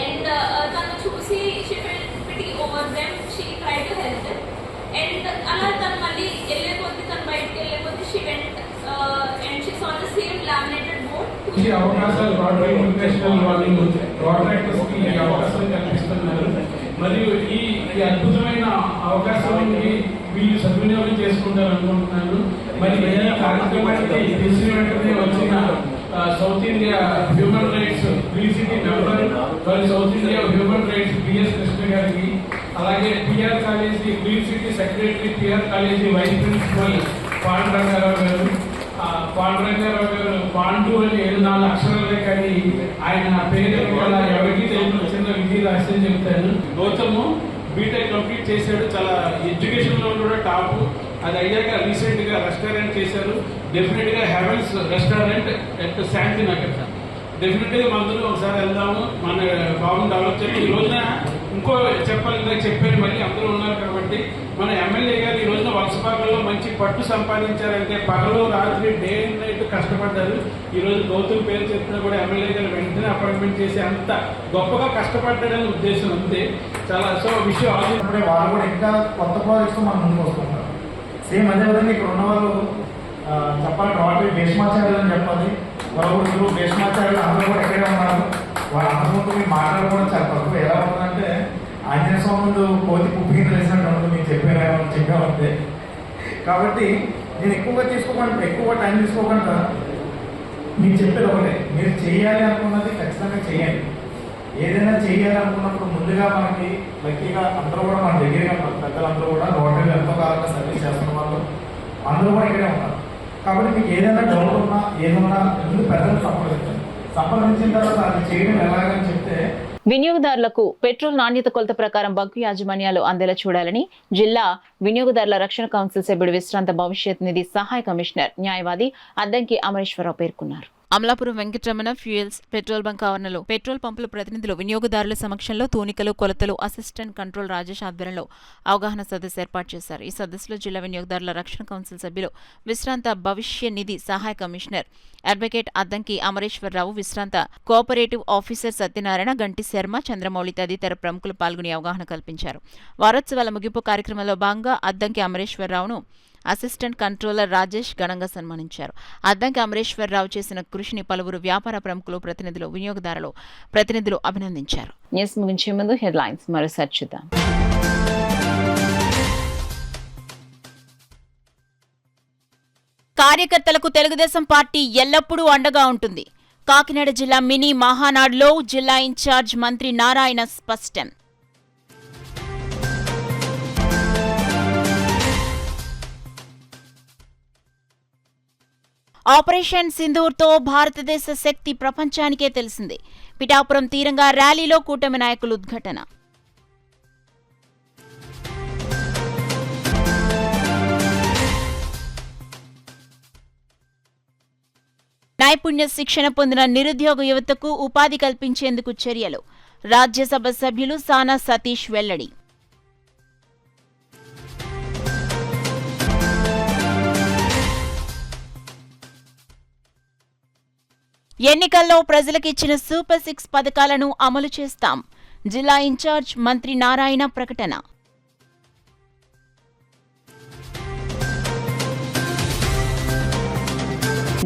అండ్ తను చూసి she felt pity over them, she try to help them and అలా తను మళ్ళీ వెళ్ళే కొద్ది, తను బయటకు వెళ్ళే కొద్ది she went and she saw the same ఈ అవకాశాలు రోటరీ ఇంటర్నేషనల్ వాళ్ళు రోటరీకి ఈ అవకాశాలు కల్పిస్తున్నారు. మరియు ఈ అద్భుతమైన అవకాశాన్ని వీళ్ళు సద్వినియోగం చేసుకుంటారు అనుకుంటున్నాను. మరి ఈ కార్యక్రమానికి తెలిసిన వెంటనే వచ్చిన south India human rights PCT member మరియు south India human rights PS Krishna గారికి, అలాగే PR college PCT secretary, PR college vice principal Panduranga Rao గారు. పాండురంగారావు గారు పాండు అని 7-4 అక్షరాలే కానీ ఆయన పేరు ఎవరికి తెలియదు. చిన్న విధి రాసి చెప్తాను. గౌతమ్ బీటెక్ కంప్లీట్ చేశాడు. చాలా ఎడ్యుకేషన్ లో కూడా టాప్. అది అయ్యాక రీసెంట్ గా రెస్టారెంట్ చేశారు. డెఫినెట్ గా heavens restaurant at Shantinagar. Definite గా మందులు ఒకసారి వెళ్దాము, మన బాబుని డెవలప్ చేయాలి. ఈ రోజున ఇంకో చెప్పాను మళ్ళీ అందరూ ఉన్నారు కాబట్టి, మన ఎమ్మెల్యే గారు ఈ రోజున వలసపాకల్లో మంచి పట్టు సంపాదించారంటే పగలు రాత్రి డే అండ్ నైట్ కష్టపడ్డారు. ఈ రోజు గౌతమ్ పేరు చెప్పినా కూడా ఎమ్మెల్యే గారు వెంటనే అపాయింట్మెంట్ చేసి అంత గొప్పగా కష్టపడ్డాడని ఉద్దేశం అంతే. చాలా విషయం ఆలోచించే వాళ్ళు కూడా ఇంకా కొత్త ప్రాజెక్ట్స్ మనం ముందుకు వస్తుంటారు. సేమ్ అదేవిధంగా ఇక్కడ ఉన్న వాళ్ళు చెప్పాలి రోటరీ భీష్మాచార్యులు అని చెప్పాలి. మరొకరు భీష్మాచార్యులు అందరూ కూడా ఎక్కడే ఉన్నారు. వాళ్ళందరూ ముందు మీరు మాట్లాడుకోవడం చాలా తక్కువ. ఎలా ఉంటుందంటే ఆంజనేయ స్వామి ముందు కోతి కుప్పికి తెలిసినట్టు ఉంటుంది. మీకు చెప్పారంటే కాబట్టి నేను ఎక్కువ టైం తీసుకోకుండా మీకు చెప్పేది ఒకటే, మీరు చేయాలి అనుకున్నది ఖచ్చితంగా చేయాలి. ఏదైనా చేయాలి అనుకున్నప్పుడు ముందుగా మనకి లక్కీగా అందరూ కూడా మన దగ్గరగా ఉంటారు. పెద్దలందరూ కూడా రోడ్డు ఎంతో కాలంగా సర్వీస్ చేస్తున్న వాళ్ళు అందరూ కూడా ఇక్కడే ఉంటారు. కాబట్టి మీకు ఏదైనా డౌట్ ఉన్నా ఏదన్నా ముందు పెద్దలు సంప్రదించిన తర్వాత అది చేయడం ఎలాగని చెప్తే. వినియోగదారులకు పెట్రోల్ నాణ్యత కొలత ప్రకారం బంకు యాజమాన్యాలు అందేలా చూడాలని జిల్లా వినియోగదారుల రక్షణ కౌన్సిల్ సభ్యుడు విశ్రాంత భవిష్యత్ నిధి సహాయ కమిషనర్ న్యాయవాది అద్దంకి అమరేశ్వరరావు పేర్కొన్నారు. Amalapuram Venkataramana fuels petrol bunk ఆవరణలో పెట్రోల్ పంపుల ప్రతినిధులు వినియోగదారుల సమక్షంలో తూనికలు కొలతలు అసిస్టెంట్ కంట్రోల్ రాజేష్ ఆధ్వర్యంలో అవగాహన సదస్సు ఏర్పాటు చేశారు. ఈ సదస్సులో జిల్లా వినియోగదారుల రక్షణ కౌన్సిల్ సభ్యులు విశ్రాంత భవిష్య నిధి సహాయ కమిషనర్ అడ్వకేట్ అద్దంకి అమరేశ్వరరావు, విశ్రాంత కోఆపరేటివ్ ఆఫీసర్ సత్యనారాయణ, గంటి శర్మ, చంద్రమౌళి తదితర ప్రముఖులు పాల్గొని అవగాహన కల్పించారు. వారోత్సవాల ముగింపు కార్యక్రమంలో భాగంగా అద్దంకి అమరేశ్వరరావును అసిస్టెంట్ కంట్రోలర్ రాజేష్ ఘనంగా సన్మానించారు. అద్దంకి అమరేశ్వరరావు చేసిన కృషిని పలువురు వ్యాపార ప్రముఖులు, ప్రతినిధులు, వినియోగదారులు ప్రతినిధులు అభినందించారు. న్యూస్ ముగించే ముందు హెడ్లైన్స్ మరోసారి చూద్దాం. కార్యకర్తలకు తెలుగుదేశం పార్టీ ఎల్లప్పుడూ అండగా ఉంటుంది. కాకినాడ జిల్లా మినీ మహానాడులో జిల్లా ఇన్ఛార్జ్ మంత్రి నారాయణ స్పష్టం. ఆపరేషన్ సింధూర్తో భారతదేశ శక్తి ప్రపంచానికే తెలిసింది. పిఠాపురం తీరంగా ర్యాలీలో కూటమి నాయకులు ఉద్ఘాటన. నైపుణ్య శిక్షణ పొందిన నిరుద్యోగ యువతకు ఉపాధి కల్పించేందుకు చర్యలు. రాజ్యసభ సభ్యులు సానా సతీష్ వెల్లడి. ఎన్నికల్లో ప్రజలకు ఇచ్చిన సూపర్ 6 పథకాలను అమలు చేస్తాం. జిల్లా ఇన్ఛార్జ్ మంత్రి నారాయణ ప్రకటన.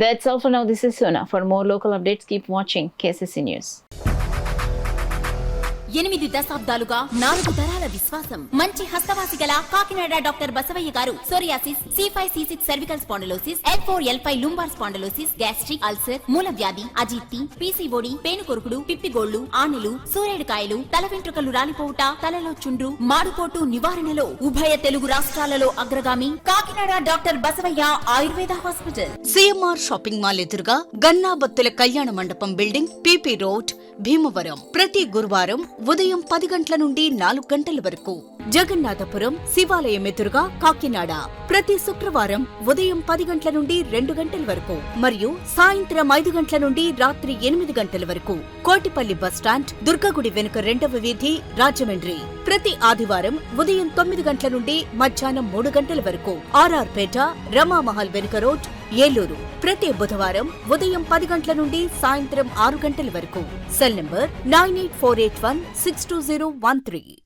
That's all for now. This is Sona. For more local updates, keep watching KCC News. 8 దశాబ్దాలుగా 4 తరాల విశ్వాసం. మంచి హస్తవాసి గల కాకినాడ డాక్టర్ బసవయ్య గారు psoriasis, C5, C6 cervical spondylosis, L4, L5 lumbar spondylosis, gastric ulcer, మూలవ్యాధి, అజీర్తి, పీసీఓడి, పేనుకొరుకుడు, పిప్పిగోళ్లు, ఆనెలు, సూరేడుకాయలు, తల వెంట్రుకలు రాలిపోవుట, తలలో చుండ్రు, మాడుకోటు నివారణలో ఉభయ తెలుగు రాష్ట్రాలలో అగ్రగామి Kakinada doctor Basavaiah Ayurveda hospital. CMR shopping mall ఎదురుగా గన్నాబత్తుల కళ్యాణ మండపం బిల్డింగ్, PP రోడ్, భీమవరం. ప్రతి గురువారం ఉదయం 10 గంటల నుండి 4 గంటల వరకు. జగన్నాథపురం శివాలయం ఎదురుగా కాకినాడ ప్రతి శుక్రవారం ఉదయం 10 గంటల నుండి 2 గంటల వరకు మరియు సాయంత్రం 5 గంటల నుండి రాత్రి 8 గంటల వరకు. కోటిపల్లి బస్టాండ్, దుర్గగుడి వెనుక 2వ వీధి, రాజమండ్రి ప్రతి ఆదివారం ఉదయం 9 గంటల నుండి మధ్యాహ్నం 3 గంటల వరకు. RR పేట, రమామహల్ వెనుక రోడ్, ఏలూరు ప్రతి బుధవారం ఉదయం 10 గంటల నుండి సాయంత్రం 6 గంటల వరకు. Cell number 9848162013.